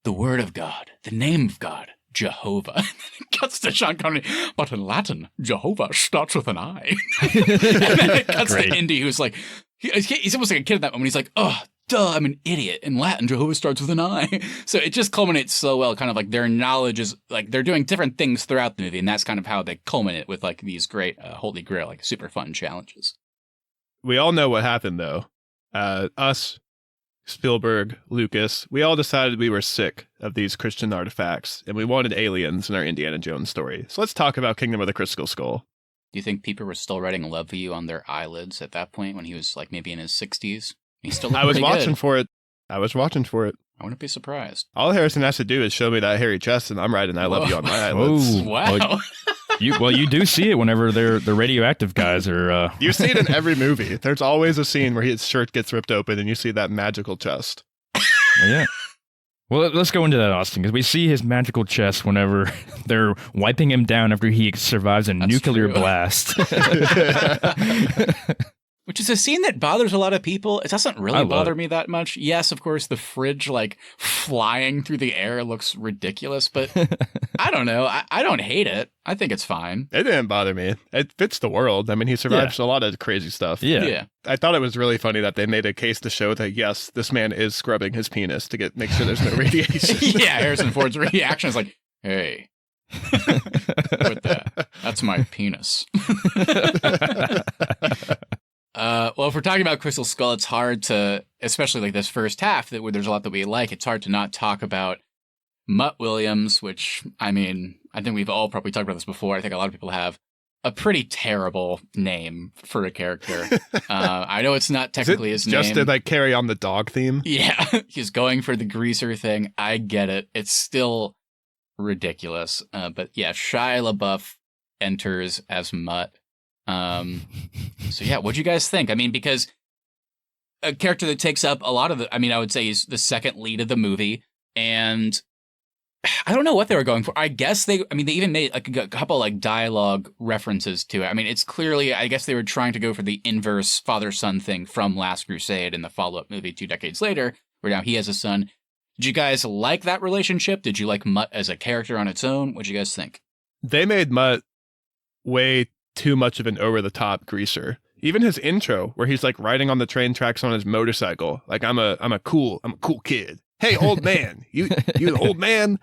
the word of God, the name of God, Jehovah. And then it cuts to Sean Connery, but in Latin, Jehovah starts with an I. And then it cuts to Indy, who's like, he's almost like a kid at that moment. He's like, oh, duh, I'm an idiot. In Latin, Jehovah starts with an I. So it just culminates so well, kind of like their knowledge is, like, they're doing different things throughout the movie, and that's kind of how they culminate with, like, these great Holy Grail, like, super fun challenges. We all know what happened, though. Us, Spielberg, Lucas, we all decided we were sick of these Christian artifacts, and we wanted aliens in our Indiana Jones story. So let's talk about Kingdom of the Crystal Skull. Do you think people were still writing "Love You" on their eyelids at that point when he was like maybe in his 60s? He still looked I was pretty watching good. for it. I wouldn't be surprised. All Harrison has to do is show me that hairy chest, and I'm writing "I love you" on my eyelids. Oh, Wow. You do see it whenever the radioactive guys are. You see it in every movie. There's always a scene where his shirt gets ripped open, and you see that magical chest. Yeah. Well, let's go into that, Austin, because we see his magical chest whenever they're wiping him down after he survives a nuclear blast. Which is a scene that bothers a lot of people. It doesn't really bother me that much. Yes, of course, the fridge, like, flying through the air looks ridiculous, but I don't know. I don't hate it. I think it's fine. It didn't bother me. It fits the world. I mean, he survives a lot of crazy stuff. Yeah. I thought it was really funny that they made a case to show that, yes, this man is scrubbing his penis to make sure there's no radiation. Yeah, Harrison Ford's reaction is like, hey, with that. That's my penis. Well, if we're talking about Crystal Skull, it's hard to, especially like this first half, where there's a lot that we like, it's hard to not talk about Mutt Williams, which, I mean, I think we've all probably talked about this before. I think a lot of people have a pretty terrible name for a character. I know it's not technically his name. Just to like carry on the dog theme? Yeah, he's going for the greaser thing. I get it. It's still ridiculous. But yeah, Shia LaBeouf enters as Mutt. So yeah, what'd you guys think? I mean, because a character that takes up a lot of the, I mean, I would say he's the second lead of the movie, and I don't know what they were going for. I guess they even made like a couple like dialogue references to it. I mean, it's clearly, I guess they were trying to go for the inverse father-son thing from Last Crusade in the follow-up movie 2 decades later, where now he has a son. Did you guys like that relationship? Did you like Mutt as a character on its own? What'd you guys think? They made Mutt way too much of an over-the-top greaser. Even his intro, where he's like riding on the train tracks on his motorcycle, like I'm a cool kid. Hey, old man, you an old man?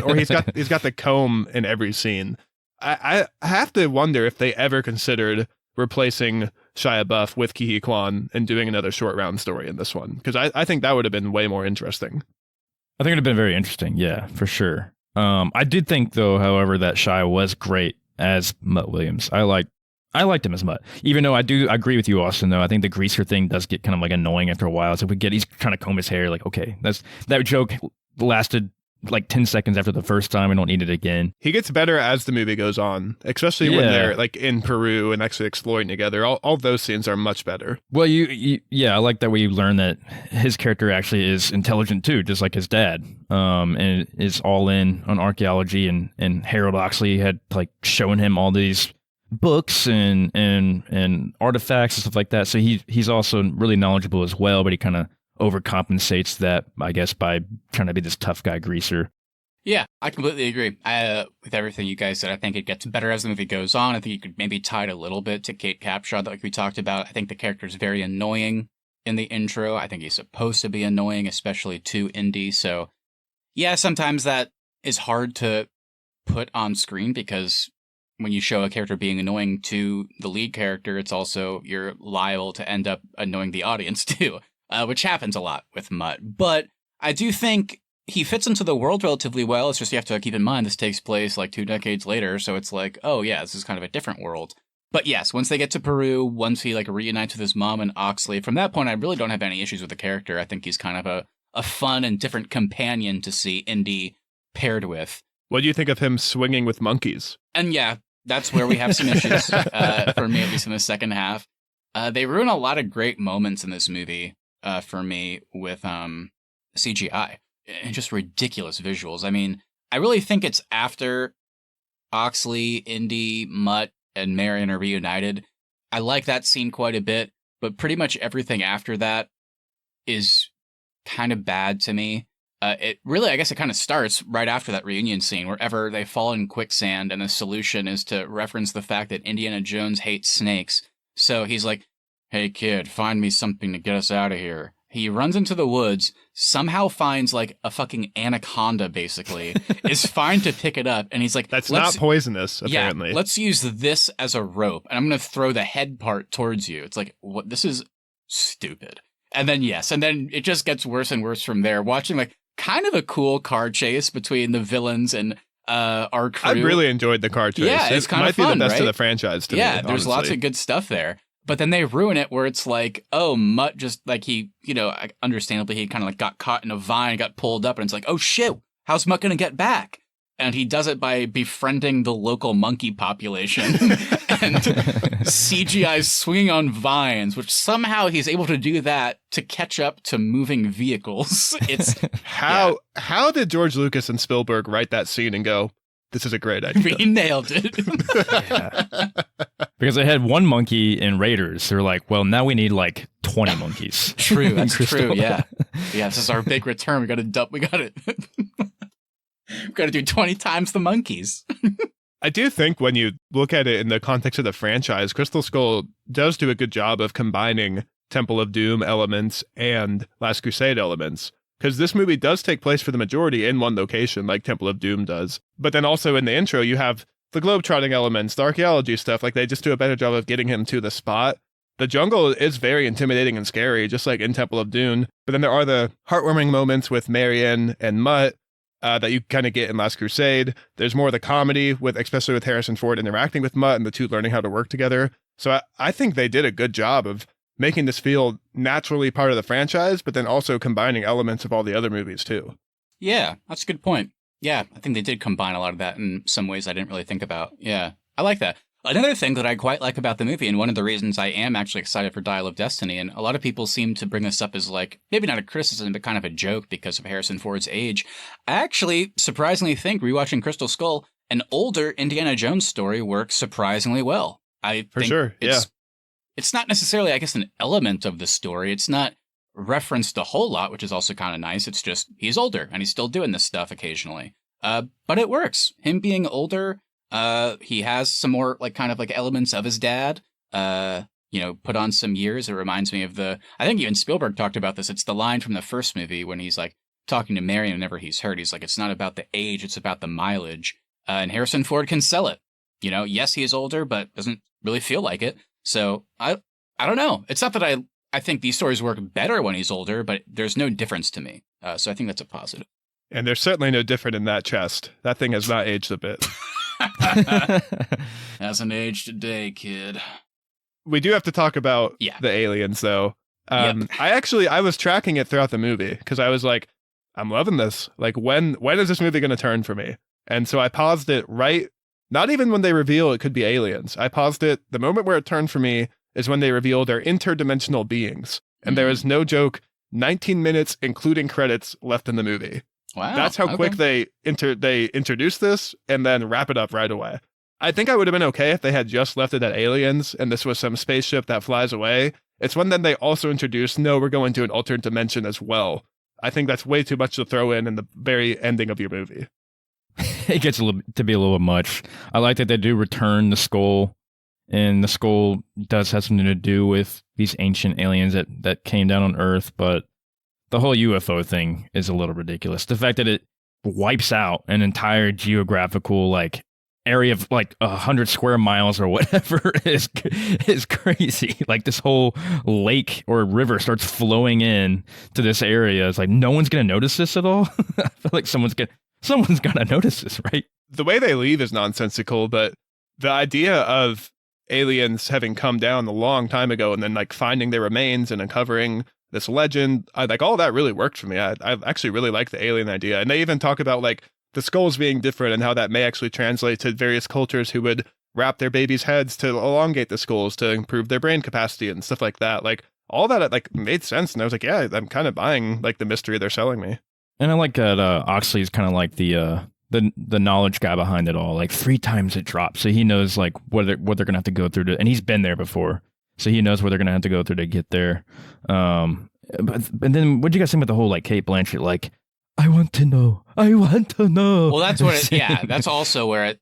Or he's got the comb in every scene. I have to wonder if they ever considered replacing Shia LaBeouf with Ke Huy Quan and doing another short round story in this one, because I think that would have been way more interesting. I think it'd have been very interesting, yeah, for sure. I did think, though, however, that Shia was great as Mutt Williams. I liked him as Mutt, even though I agree with you, Austin, though. I think the greaser thing does get kind of like annoying after a while. So he's trying to comb his hair, like, okay, that joke lasted like 10 seconds after the first time. We don't need it again. He gets better as the movie goes on, especially when they're like in Peru and actually exploring together. All those scenes are much better. Well, I like that we learn that his character actually is intelligent too, just like his dad, and is all in on archaeology, and Harold Oxley had like shown him all these books and artifacts and stuff like that. So he's also really knowledgeable as well, but he kind of overcompensates that, I guess, by trying to be this tough guy greaser. Yeah, I completely agree. With everything you guys said, I think it gets better as the movie goes on. I think you could maybe tie it a little bit to Kate Capshaw, like we talked about. I think the character's very annoying in the intro. I think he's supposed to be annoying, especially to Indy. So, yeah, sometimes that is hard to put on screen because when you show a character being annoying to the lead character, it's also, you're liable to end up annoying the audience too, which happens a lot with Mutt. But I do think he fits into the world relatively well. It's just you have to keep in mind this takes place like 2 decades later, so it's like, oh yeah, this is kind of a different world. But yes, once they get to Peru, once he like reunites with his mom and Oxley, from that point I really don't have any issues with the character. I think he's kind of a fun and different companion to see Indy paired with. What do you think of him swinging with monkeys? And yeah, that's where we have some issues, for me, at least in the second half. They ruin a lot of great moments in this movie, for me, with CGI. And just ridiculous visuals. I mean, I really think it's after Oxley, Indy, Mutt, and Marion are reunited. I like that scene quite a bit, but pretty much everything after that is kind of bad to me. It really, I guess it kind of starts right after that reunion scene, wherever they fall in quicksand, and the solution is to reference the fact that Indiana Jones hates snakes. So he's like, hey kid, find me something to get us out of here. He runs into the woods, somehow finds like a fucking anaconda, basically, is fine to pick it up. And he's like, that's not poisonous, apparently. Yeah, let's use this as a rope. And I'm going to throw the head part towards you. It's like, what? This is stupid. And then, yes. And then it just gets worse and worse from there. Watching like kind of a cool car chase between the villains and our crew. I really enjoyed the car chase. Yeah, it's kind of fun, might be the best right? of the franchise to me, Yeah, there's lots of good stuff there. But then they ruin it where it's like, oh, Mutt just like he, understandably, he kind of like got caught in a vine, got pulled up, and it's like, oh shit, how's Mutt going to get back? And he does it by befriending the local monkey population and CGI swinging on vines, which somehow he's able to do that to catch up to moving vehicles. It's how did George Lucas and Spielberg write that scene and go, this is a great idea? We nailed it. Yeah. Because they had one monkey in Raiders. They were like, well, now we need like 20 monkeys. True, that's true, yeah. Yeah, this is our big return. We got to do 20 times the monkeys. I do think when you look at it in the context of the franchise, Crystal Skull does do a good job of combining Temple of Doom elements and Last Crusade elements. Because this movie does take place for the majority in one location, like Temple of Doom does. But then also in the intro, you have the globetrotting elements, the archaeology stuff. Like, they just do a better job of getting him to the spot. The jungle is very intimidating and scary, just like in Temple of Doom. But then there are the heartwarming moments with Marion and Mutt that you kind of get in Last Crusade. There's more of the comedy, especially with Harrison Ford interacting with Mutt and the two learning how to work together. So I think they did a good job of making this feel naturally part of the franchise, but then also combining elements of all the other movies too. Yeah, that's a good point. Yeah, I think they did combine a lot of that in some ways I didn't really think about. Yeah, I like that. Another thing that I quite like about the movie, and one of the reasons I am actually excited for Dial of Destiny, and a lot of people seem to bring this up as like, maybe not a criticism, but kind of a joke because of Harrison Ford's age. I actually surprisingly think, rewatching Crystal Skull, an older Indiana Jones story works surprisingly well. For sure, yeah. It's not necessarily, I guess, an element of the story. It's not referenced a whole lot, which is also kind of nice. It's just, he's older, and he's still doing this stuff occasionally. But it works. Him being older, he has some more, like, kind of like elements of his dad, put on some years. It reminds me of I think even Spielberg talked about this. It's the line from the first movie when he's, like, talking to Marion whenever he's hurt. He's like, it's not about the age, it's about the mileage. And Harrison Ford can sell it. Yes, he is older, but doesn't really feel like it. So I don't know. It's not that I think these stories work better when he's older, but there's no difference to me. So I think that's a positive. And there's certainly no different in that chest. That thing has not aged a bit. Hasn't aged a day, kid. We do have to talk about the aliens, though. Yep. I was tracking it throughout the movie because I was like, I'm loving this. Like, when is this movie going to turn for me? And so I paused it right. Not even when they reveal it could be aliens. I paused it. The moment where it turned for me is when they reveal they're interdimensional beings. And there is no joke, 19 minutes, including credits, left in the movie. Wow. That's how quick they introduce this and then wrap it up right away. I think I would have been okay if they had just left it at aliens and this was some spaceship that flies away. It's when then they also introduce, no, we're going to an alternate dimension as well. I think that's way too much to throw in the very ending of your movie. It gets to be a little bit much. I like that they do return the skull, and the skull does have something to do with these ancient aliens that came down on Earth, but the whole UFO thing is a little ridiculous. The fact that it wipes out an entire geographical like area of like 100 square miles or whatever is crazy. Like this whole lake or river starts flowing in to this area. It's like no one's gonna notice this at all. I feel like someone's gotta notice this, right? The way they leave is nonsensical, but the idea of aliens having come down a long time ago and then like finding their remains and uncovering this legend, like all that really worked for me. I actually really like the alien idea. And they even talk about like the skulls being different and how that may actually translate to various cultures who would wrap their babies' heads to elongate the skulls to improve their brain capacity and stuff like that. Like all that like made sense. And I was like, yeah, I'm kind of buying like the mystery they're selling me. And I like that Oxley is kind of like the knowledge guy behind it all. Like 3 times it dropped, so he knows like what they're gonna have to go through to, and he's been there before, so he knows what they're gonna have to go through to get there. But then what do you guys think about the whole like Kate Blanchett like, I want to know. Well, that's what that's also where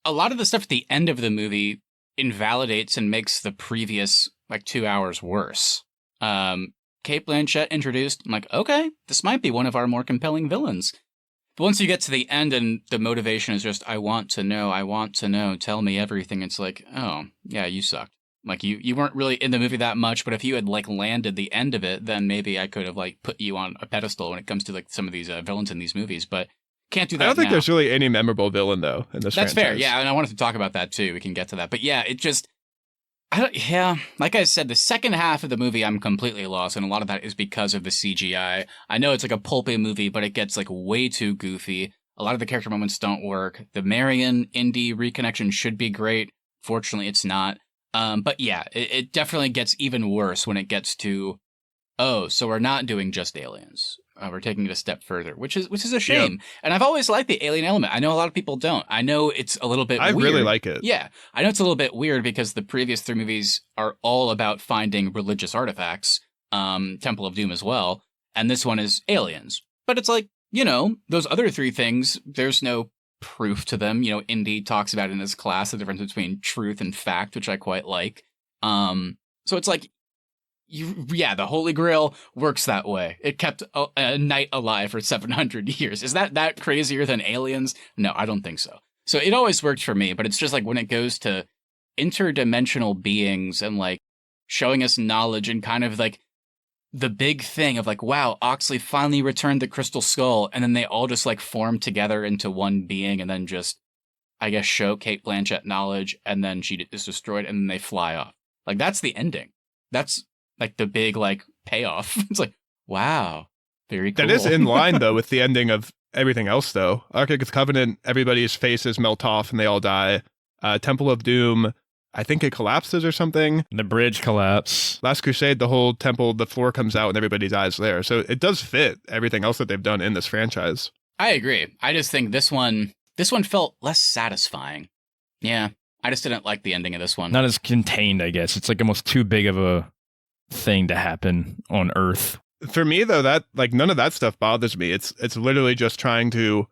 a lot of the stuff at the end of the movie invalidates and makes the previous like 2 hours worse. Kate Blanchett introduced, I'm like, okay, this might be one of our more compelling villains. But once you get to the end and the motivation is just, I want to know, tell me everything, it's like, oh, yeah, you sucked. Like, you weren't really in the movie that much, but if you had, like, landed the end of it, then maybe I could have, like, put you on a pedestal when it comes to, like, some of these villains in these movies, but can't do that I don't think now. there's really any memorable villain, though, in this That's franchise. fair, yeah, and I wanted to talk about that, too. We can get to that. But, yeah, it just... like I said, the second half of the movie, I'm completely lost, and a lot of that is because of the CGI. I know it's like a pulpy movie, but it gets like way too goofy. A lot of the character moments don't work. The Marion Indy reconnection should be great. Fortunately, it's not. But yeah, it definitely gets even worse when it gets to, oh, so we're not doing just aliens. We're taking it a step further, which is a shame. Yep. And I've always liked the alien element. I know a lot of people don't. I know it's a little bit weird. I really like it. Yeah. I know it's a little bit weird because the previous 3 movies are all about finding religious artifacts, Temple of Doom as well, and this one is aliens. But it's like, you know, those other 3 things, there's no proof to them. You know, Indy talks about in his class the difference between truth and fact, which I quite like. So it's like, the Holy Grail works that way. It kept a knight alive for 700 years. Is that crazier than aliens? No, I don't think so. So it always worked for me, but it's just like when it goes to interdimensional beings and like showing us knowledge and kind of like the big thing of like, wow, Oxley finally returned the crystal skull, and then they all just like form together into one being and then just, I guess, show Kate Blanchett knowledge, and then she is destroyed and then they fly off. Like that's the ending. That's like the big like payoff. It's like, wow, very cool. That is in line though with the ending of everything else though. Ark of the Covenant, everybody's faces melt off and they all die. Temple of Doom, I think it collapses or something. The bridge collapse. Last Crusade, the whole temple, the floor comes out and everybody dies there. So it does fit everything else that they've done in this franchise. I agree. I just think this one felt less satisfying. Yeah, I just didn't like the ending of this one. Not as contained, I guess. It's like almost too big of a thing to happen on Earth. For me though, that like none of that stuff bothers me. It's literally just trying to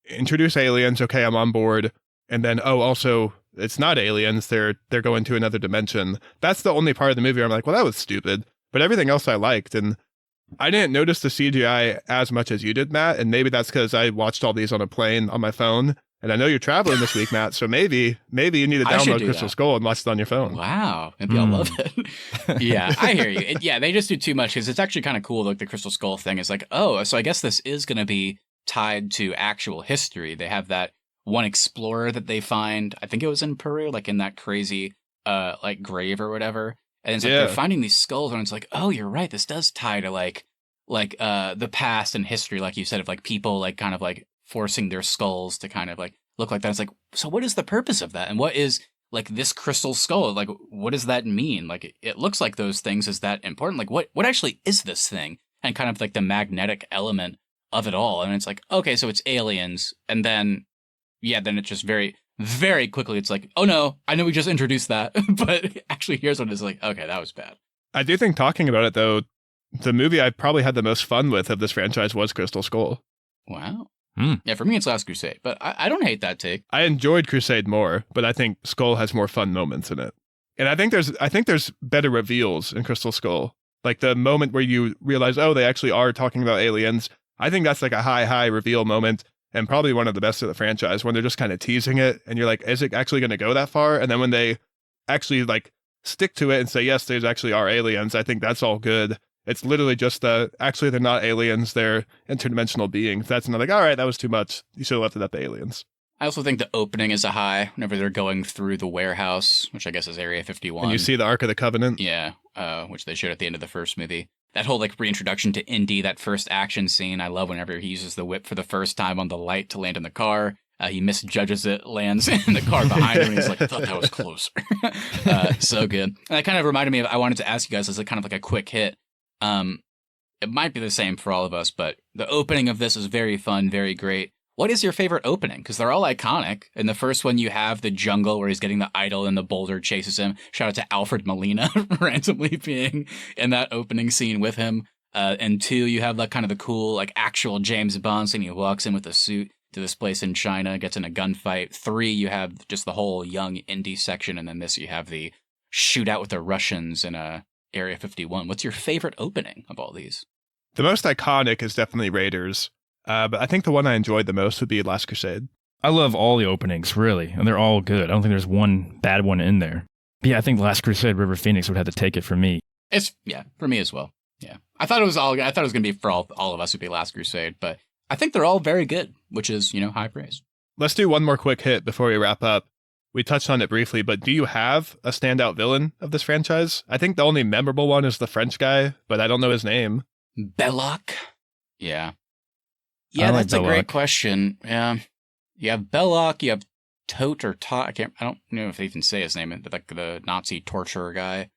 introduce aliens. Okay, I'm on board, and then also it's not aliens. They're going to another dimension. That's the only part of the movie where I'm like, well, that was stupid. But everything else I liked, and I didn't notice the CGI as much as you did, Matt. And maybe that's because I watched all these on a plane on my phone. And I know you're traveling this week, Matt, so maybe you need to download Crystal Skull and watch it on your phone. Wow. Maybe I'll love it. Yeah, I hear you. They just do too much because it's actually kind of cool. Like the Crystal Skull thing is like, oh, so I guess this is going to be tied to actual history. They have that one explorer that they find, I think it was in Peru, like in that crazy like grave or whatever. And it's like they're finding these skulls and it's like, oh, you're right. This does tie to like the past and history, like you said, of like people like kind of like forcing their skulls to kind of like look like that. It's like, so what is the purpose of that? And what is like this crystal skull? Like, what does that mean? Like, it looks like those things. Is that important? Like, what actually is this thing? And kind of like the magnetic element of it all. And it's like, okay, so it's aliens. And then, then it's just very, very quickly it's like, oh no, I know we just introduced that, but actually here's what it's like, okay, that was bad. I do think talking about it, though, the movie I probably had the most fun with of this franchise was Crystal Skull. Wow. Yeah, for me it's Last Crusade, but I don't hate that take. I enjoyed Crusade more, but I think Skull has more fun moments in it. And I think there's better reveals in Crystal Skull. Like the moment where you realize, oh, they actually are talking about aliens. I think that's like a high reveal moment, and probably one of the best of the franchise, when they're just kind of teasing it and you're like, is it actually going to go that far? And then when they actually like stick to it and say, yes, there's actually are aliens, I think that's all good. It's literally just actually they're not aliens, they're interdimensional beings. That's not like, all right, that was too much. You should have left it up to aliens. I also think the opening is a high whenever they're going through the warehouse, which I guess is Area 51. And you see the Ark of the Covenant. Yeah, which they showed at the end of the first movie. That whole like reintroduction to Indy, that first action scene, I love whenever he uses the whip for the first time on the light to land in the car. He misjudges it, lands in the car behind him, and he's like, I thought that was closer. So good. And that kind of reminded me of, I wanted to ask you guys as a kind of like a quick hit. It might be the same for all of us, but the opening of this is very fun, very great. What is your favorite opening? Because they're all iconic. In the first one, you have the jungle where he's getting the idol and the boulder chases him. Shout out to Alfred Molina randomly being in that opening scene with him. And 2, you have like kind of the cool, like actual James Bond scene. He walks in with a suit to this place in China, gets in a gunfight. 3, you have just the whole young indie section. And then this, you have the shootout with the Russians in Area 51. What's your favorite opening of all these? The most iconic is definitely Raiders. But I think the one I enjoyed the most would be Last Crusade. I love all the openings, really, and they're all good. I don't think there's one bad one in there. But yeah, I think Last Crusade, River Phoenix would have to take it for me. For me as well. Yeah, I thought it was going to be for all of us would be Last Crusade, but I think they're all very good, which is high praise. Let's do one more quick hit before we wrap up. We touched on it briefly, but do you have a standout villain of this franchise? I think the only memorable one is the French guy, but I don't know his name. Belloc. Yeah. Yeah, that's a great question. Yeah. You have Belloc, you have Tote or Tot. I don't know if they even say his name, but like the Nazi torturer guy.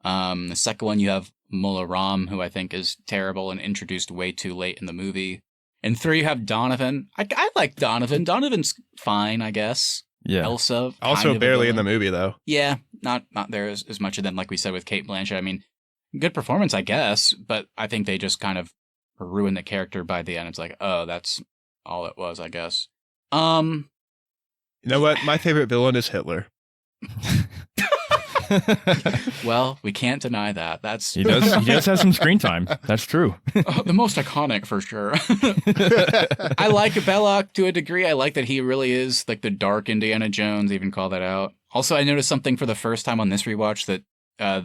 The second one, you have Mullah Ram, who I think is terrible and introduced way too late in the movie. And 3, you have Donovan. I like Donovan. Donovan's fine, I guess. Yeah. Elsa. Also barely in the movie, though. Yeah, not there as much of them, like we said with Cate Blanchett. I mean, good performance, I guess, but I think they just kind of ruin the character by the end. It's like, oh, that's all it was, I guess. You know what? My favorite villain is Hitler. Well, we can't deny that. He does have some screen time. That's true. The most iconic for sure. I like Belloc to a degree. I like that he really is like the dark Indiana Jones, even call that out. Also, I noticed something for the first time on this rewatch that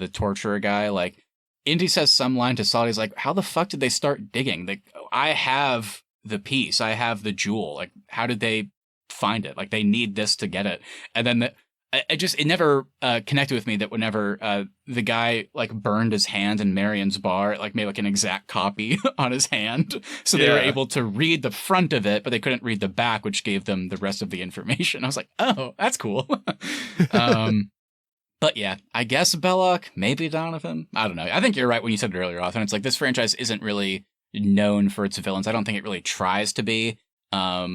the torturer guy, like, Indy says some line to Saul, he's like, how the fuck did they start digging? Like, I have the piece, I have the jewel. Like, how did they find it? Like, they need this to get it. And then it never connected with me that whenever the guy like burned his hand in Marion's bar, it like made like an exact copy on his hand. So they were able to read the front of it, but they couldn't read the back, which gave them the rest of the information. I was like, oh, that's cool. But yeah, I guess Belloc, maybe Donovan. I don't know. I think you're right when you said it earlier, Arthur. It's like this franchise isn't really known for its villains. I don't think it really tries to be. But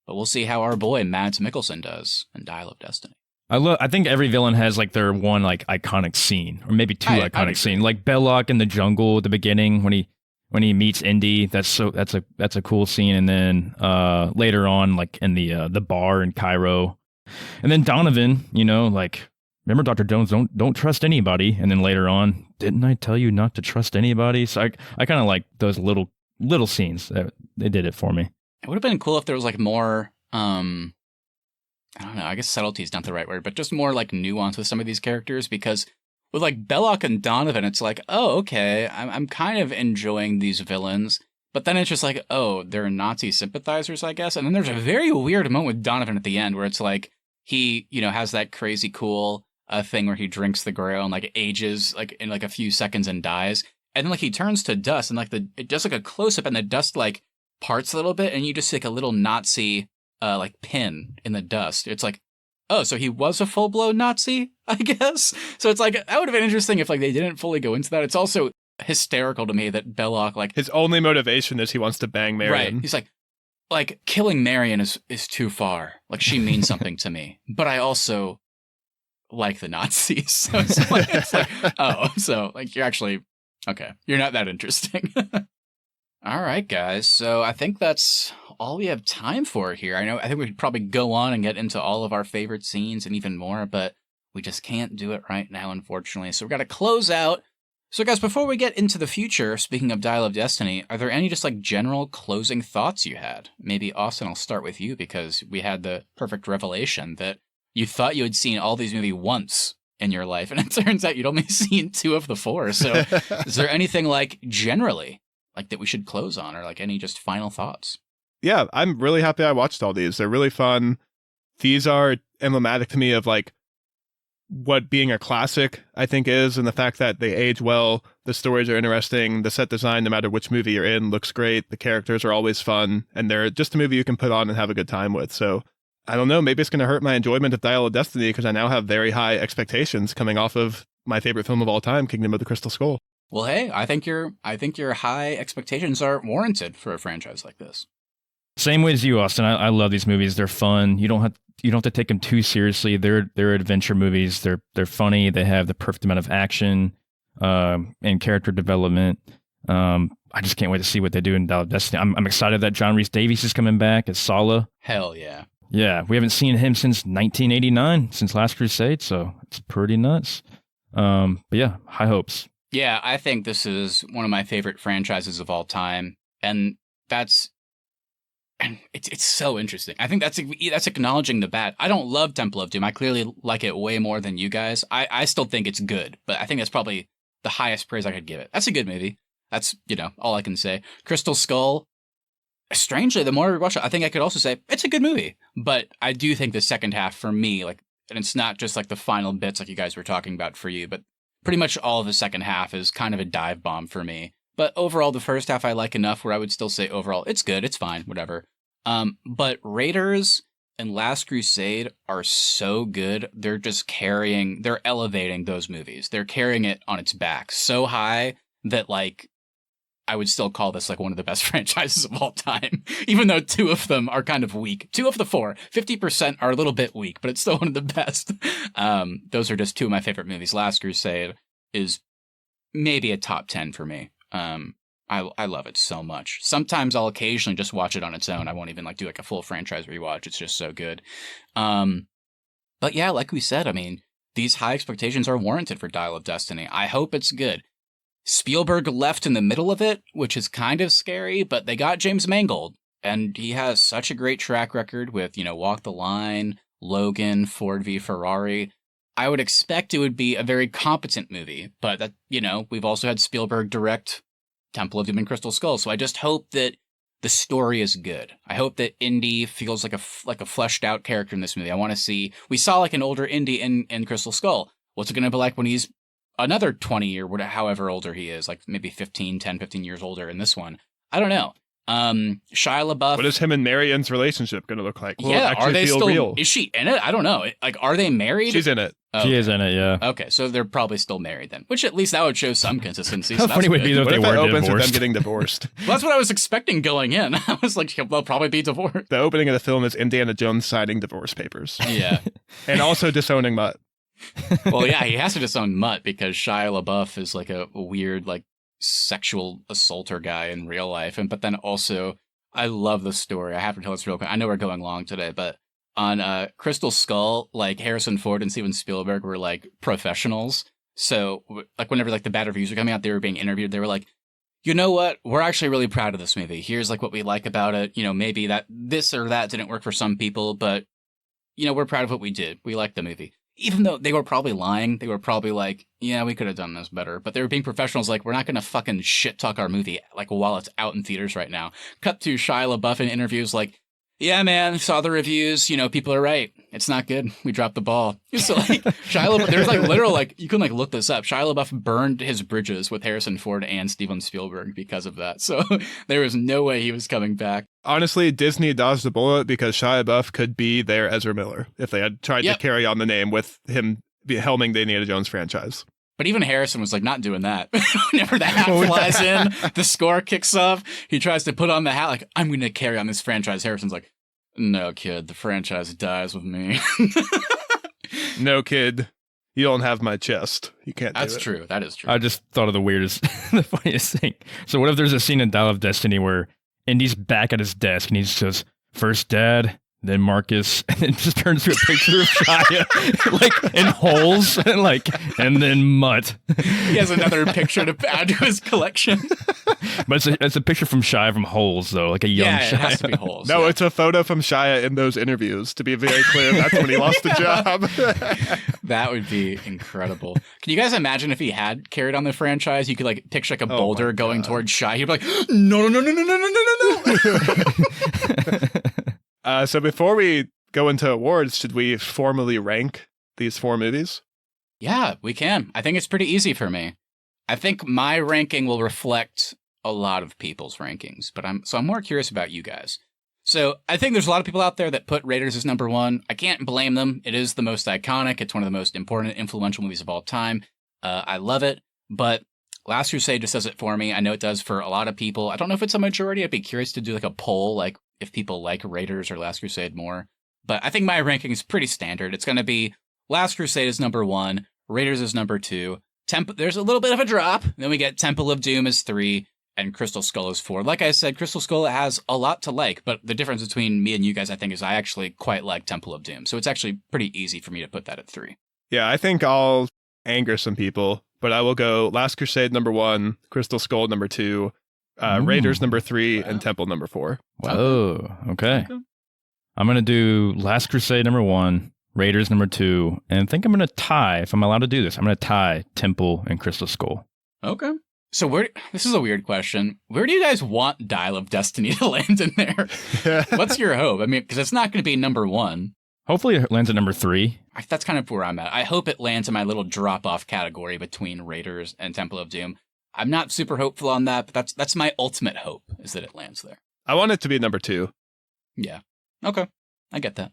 we'll see how our boy Mads Mikkelsen does in Dial of Destiny. I think every villain has like their one like iconic scene, or maybe 2 iconic scenes. Like Belloc in the jungle at the beginning when he meets Indy. That's a cool scene. And then later on, like in the bar in Cairo, and then Donovan, like. Remember, Dr. Jones, don't trust anybody. And then later on, didn't I tell you not to trust anybody? So I kind of like those little scenes. They did it for me. It would have been cool if there was like more, I don't know, I guess subtlety is not the right word, but just more like nuance with some of these characters. Because with like Belloc and Donovan, it's like, oh, okay, I'm kind of enjoying these villains. But then it's just like, oh, they're Nazi sympathizers, I guess. And then there's a very weird moment with Donovan at the end where it's like he, has that crazy cool thing where he drinks the grail and like ages like in like a few seconds and dies, and then like he turns to dust and like it does like a close up and the dust like parts a little bit and you just see like a little Nazi like pin in the dust. It's like, oh, so he was a full blown Nazi, I guess. So it's like that would have been interesting if like they didn't fully go into that. It's also hysterical to me that Belloc like his only motivation is he wants to bang Marion. Right. He's like, like killing Marion is too far. Like she means something to me, but I also like the Nazis. So it's like, oh, so like you're actually okay. You're not that interesting. All right, guys. So I think that's all we have time for here. I think we could probably go on and get into all of our favorite scenes and even more, but we just can't do it right now, unfortunately. So we've got to close out. So guys, before we get into the future, speaking of Dial of Destiny, are there any just like general closing thoughts you had? Maybe Austin, I'll start with you because we had the perfect revelation that you thought you had seen all these movies once in your life, and it turns out you'd only seen 2 of the 4. So is there anything like generally like that we should close on, or like any just final thoughts? Yeah, I'm really happy I watched all these. They're really fun. These are emblematic to me of like what being a classic, I think, is, and the fact that they age well, the stories are interesting, the set design, no matter which movie you're in, looks great, the characters are always fun, and they're just a movie you can put on and have a good time with. So I don't know, maybe it's going to hurt my enjoyment of Dial of Destiny because I now have very high expectations coming off of my favorite film of all time, Kingdom of the Crystal Skull. Well, hey, I think your high expectations are warranted for a franchise like this. Same way as you, Austin. I love these movies. They're fun. You don't have to take them too seriously. They're adventure movies. They're funny. They have the perfect amount of action and character development. I just can't wait to see what they do in Dial of Destiny. I'm excited that John Rhys Davies is coming back as Sala. Hell yeah. Yeah, we haven't seen him since 1989, since Last Crusade, so it's pretty nuts. But yeah, high hopes. Yeah, I think this is one of my favorite franchises of all time, and it's so interesting. I think that's acknowledging the bad. I don't love Temple of Doom. I clearly like it way more than you guys. I still think it's good, but I think that's probably the highest praise I could give it. That's a good movie. That's, all I can say. Crystal Skull, strangely, the more we watch it, I think I could also say it's a good movie. But I do think the second half for me, and it's not just like the final bits like you guys were talking about for you, but pretty much all of the second half is kind of a dive bomb for me. But overall, the first half I like enough where I would still say overall, it's good, it's fine, whatever. But Raiders and Last Crusade are so good. They're elevating those movies. They're carrying it on its back so high that I would still call this one of the best franchises of all time, even though 2 of them are kind of weak. 2 of the 4, 50% are a little bit weak, but it's still one of the best. Those are just 2 of my favorite movies. Last Crusade is maybe a top 10 for me. I love it so much. Sometimes I'll occasionally just watch it on its own. I won't even do a full franchise rewatch. It's just so good. But yeah, like we said, these high expectations are warranted for Dial of Destiny. I hope it's good. Spielberg left in the middle of it, which is kind of scary, but they got James Mangold, and he has such a great track record with, Walk the Line, Logan, Ford v Ferrari. I would expect it would be a very competent movie, but that, we've also had Spielberg direct Temple of Doom and Crystal Skull, so I just hope that the story is good. I hope that Indy feels like a fleshed out character in this movie. I want to see, we saw an older Indy in Crystal Skull. What's it going to be like when he's another 20 or however older he is, maybe 10, 15 years older in this one? I don't know. Shia LaBeouf. What is him and Marion's relationship going to look like? Will yeah, it actually are they feel still real? Is she in it? I don't know. Are they married? She's in it. Okay. She is in it, yeah. Okay, so they're probably still married then, which at least that would show some consistency. How funny would it be if they What if it weren't opens with them divorced? getting divorced? Well, that's what I was expecting going in. I was like, they'll probably be divorced. The opening of the film is Indiana Jones signing divorce papers. Yeah. And also disowning Mutt. Well, yeah, he has to disown Mutt because Shia LaBeouf is a weird, sexual assaulter guy in real life. But then also, I love the story. I have to tell this real quick. I know we're going long today, but on Crystal Skull, Harrison Ford and Steven Spielberg were professionals. So whenever the bad reviews were coming out, they were being interviewed. They were like, you know what? We're actually really proud of this movie. Here's what we like about it. Maybe that this or that didn't work for some people, but we're proud of what we did. We like the movie. Even though they were probably lying, they were probably yeah, we could have done this better. But they were being professionals, we're not going to fucking shit talk our movie, while it's out in theaters right now. Cut to Shia LaBeouf in interviews yeah, man, saw the reviews, people are right. It's not good. We dropped the ball. So Shia LaBeouf, there's literal, you can look this up. Shia LaBeouf burned his bridges with Harrison Ford and Steven Spielberg because of that. So there was no way he was coming back. Honestly, Disney dodged the bullet because Shia LaBeouf could be their Ezra Miller if they had tried to carry on the name with him helming the Indiana Jones franchise. But even Harrison was like, not doing that. Whenever the hat flies in, the score kicks off, he tries to put on the hat like, I'm going to carry on this franchise. Harrison's like, no, kid, the franchise dies with me. No, kid, you don't have my chest. You can't do it. That's true. That is true. I just thought of the weirdest, the funniest thing. So what if there's a scene in Dial of Destiny where Indy's back at his desk and he says, first Dad, then Marcus, and it just turns to a picture of Shia, like in holes, and then Mutt. He has another picture to add to his collection. But it's a picture from Shia from Holes, though, like a young Shia. It has to be Holes. No, it's a photo from Shia in those interviews. To be very clear, that's when he lost the job. That would be incredible. Can you guys imagine if he had carried on the franchise? You could like picture like a boulder going towards Shia. He'd be like, no, no, no, no, no, no, no, no, no. So before we go into awards, should we formally rank these 4 movies? Yeah, we can. I think it's pretty easy for me. I think my ranking will reflect a lot of people's rankings, but I'm more curious about you guys. So I think there's a lot of people out there that put Raiders as number 1. I can't blame them. It is the most iconic. It's one of the most important, influential movies of all time. I love it, but Last Crusade just does it for me. I know it does for a lot of people. I don't know if it's a majority. I'd be curious to do like a poll, like if people like Raiders or Last Crusade more. But I think my ranking is pretty standard. It's going to be Last Crusade is number 1, Raiders is number 2. There's a little bit of a drop. Then we get Temple of Doom is 3, and Crystal Skull is 4. Like I said, Crystal Skull has a lot to like, but the difference between me and you guys, I think, is I actually quite like Temple of Doom. So it's actually pretty easy for me to put that at 3. Yeah, I think I'll anger some people, but I will go Last Crusade number 1, Crystal Skull number 2, Raiders number 3, and Temple number 4. Whoa, okay. I'm going to do Last Crusade number 1, Raiders number 2, and I think I'm going to tie, if I'm allowed to do this, I'm going to tie Temple and Crystal Skull. Okay. So this is a weird question. Where do you guys want Dial of Destiny to land in there? What's your hope? I mean, because it's not going to be number 1. Hopefully it lands at number 3. That's kind of where I'm at. I hope it lands in my little drop-off category between Raiders and Temple of Doom. I'm not super hopeful on that, but that's my ultimate hope, is that it lands there. I want it to be number 2. Yeah. Okay. I get that.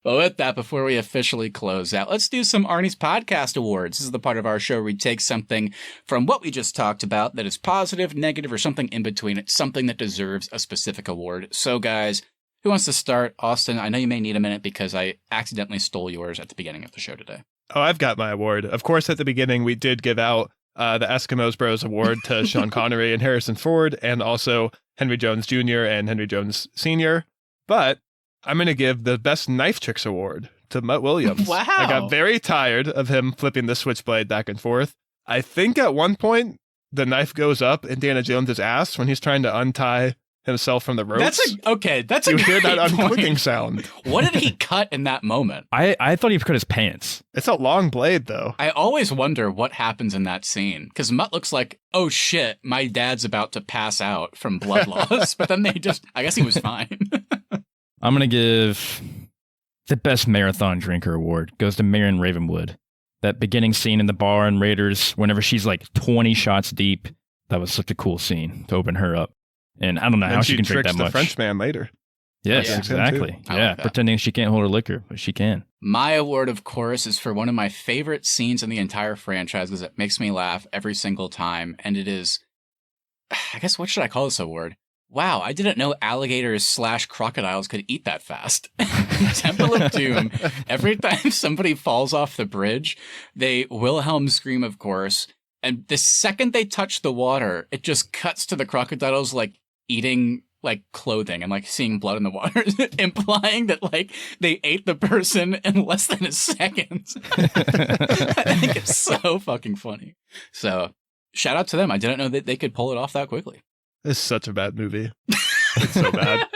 But with that, before we officially close out, let's do some Arnie's Podcast Awards. This is the part of our show where we take something from what we just talked about that is positive, negative, or something in between. It's something that deserves a specific award. So, guys, who wants to start? Austin, I know you may need a minute because I accidentally stole yours at the beginning of the show today. Oh, I've got my award. Of course, at the beginning, we did give out the Eskimo Bros Award to Sean Connery and Harrison Ford, and also Henry Jones Jr. and Henry Jones Sr., but I'm going to give the Best Knife Tricks Award to Mutt Williams. Wow. I got very tired of him flipping the switchblade back and forth. I think at one point, the knife goes up Indiana Jones' ass when he's trying to untie himself from the ropes. That's a you hear that point. unclicking sound. What did he cut in that moment? I thought he cut his pants. It's a long blade, though. I always wonder what happens in that scene, because Mutt looks like, oh shit, my dad's about to pass out from blood loss, but then I guess he was fine. I'm going to give the Best Marathon Drinker Award. Goes to Marion Ravenwood. That beginning scene in the bar in Raiders, whenever she's like 20 shots deep, that was such a cool scene to open her up. And I don't know how she can drink that much. The Frenchman later. Yes, Yeah. exactly. Yeah, like pretending she can't hold her liquor, but she can. My award, of course, is for one of my favorite scenes in the entire franchise because it makes me laugh every single time. And it is, I guess, what should I call this award? Wow, I didn't know alligators / crocodiles could eat that fast. Temple of Doom, every time somebody falls off the bridge, they Wilhelm scream, of course. And the second they touch the water, it just cuts to the crocodiles like eating like clothing and like seeing blood in the water, implying that like they ate the person in less than a second. I think it's so fucking funny. So shout out to them. I didn't know that they could pull it off that quickly. It's such a bad movie. It's so bad.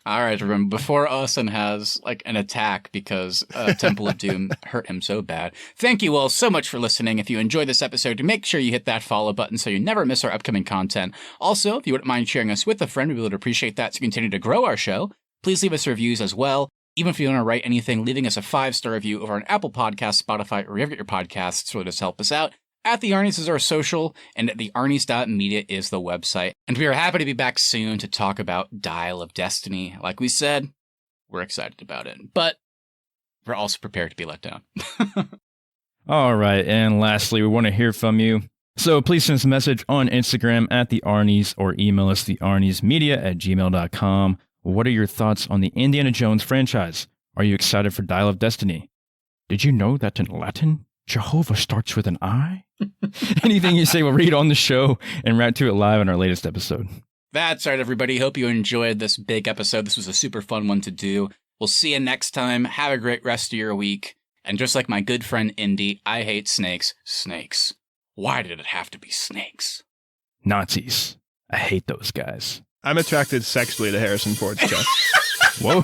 All right, remember, before Austin has like an attack because Temple of Doom hurt him so bad. Thank you all so much for listening. If you enjoyed this episode, make sure you hit that follow button so you never miss our upcoming content. Also, if you wouldn't mind sharing us with a friend, we would appreciate that to continue to grow our show. Please leave us reviews as well. Even if you don't want to write anything, leaving us a 5-star review over on Apple Podcasts, Spotify, or wherever you get your podcasts really does help us out. At the Arnies is our social, and at thearnies.media is the website. And we are happy to be back soon to talk about Dial of Destiny. Like we said, we're excited about it, but we're also prepared to be let down. All right, and lastly, we want to hear from you. So please send us a message on Instagram at the Arnies or email us thearniesmedia@gmail.com. What are your thoughts on the Indiana Jones franchise? Are you excited for Dial of Destiny? Did you know that in Latin, Jehovah starts with an I? Anything you say, we'll read on the show and react to it live in our latest episode. That's right, everybody. Hope you enjoyed this big episode. This was a super fun one to do. We'll see you next time. Have a great rest of your week. And just like my good friend Indy, I hate snakes. Snakes. Why did it have to be snakes? Nazis. I hate those guys. I'm attracted sexually to Harrison Ford's chest. Whoa.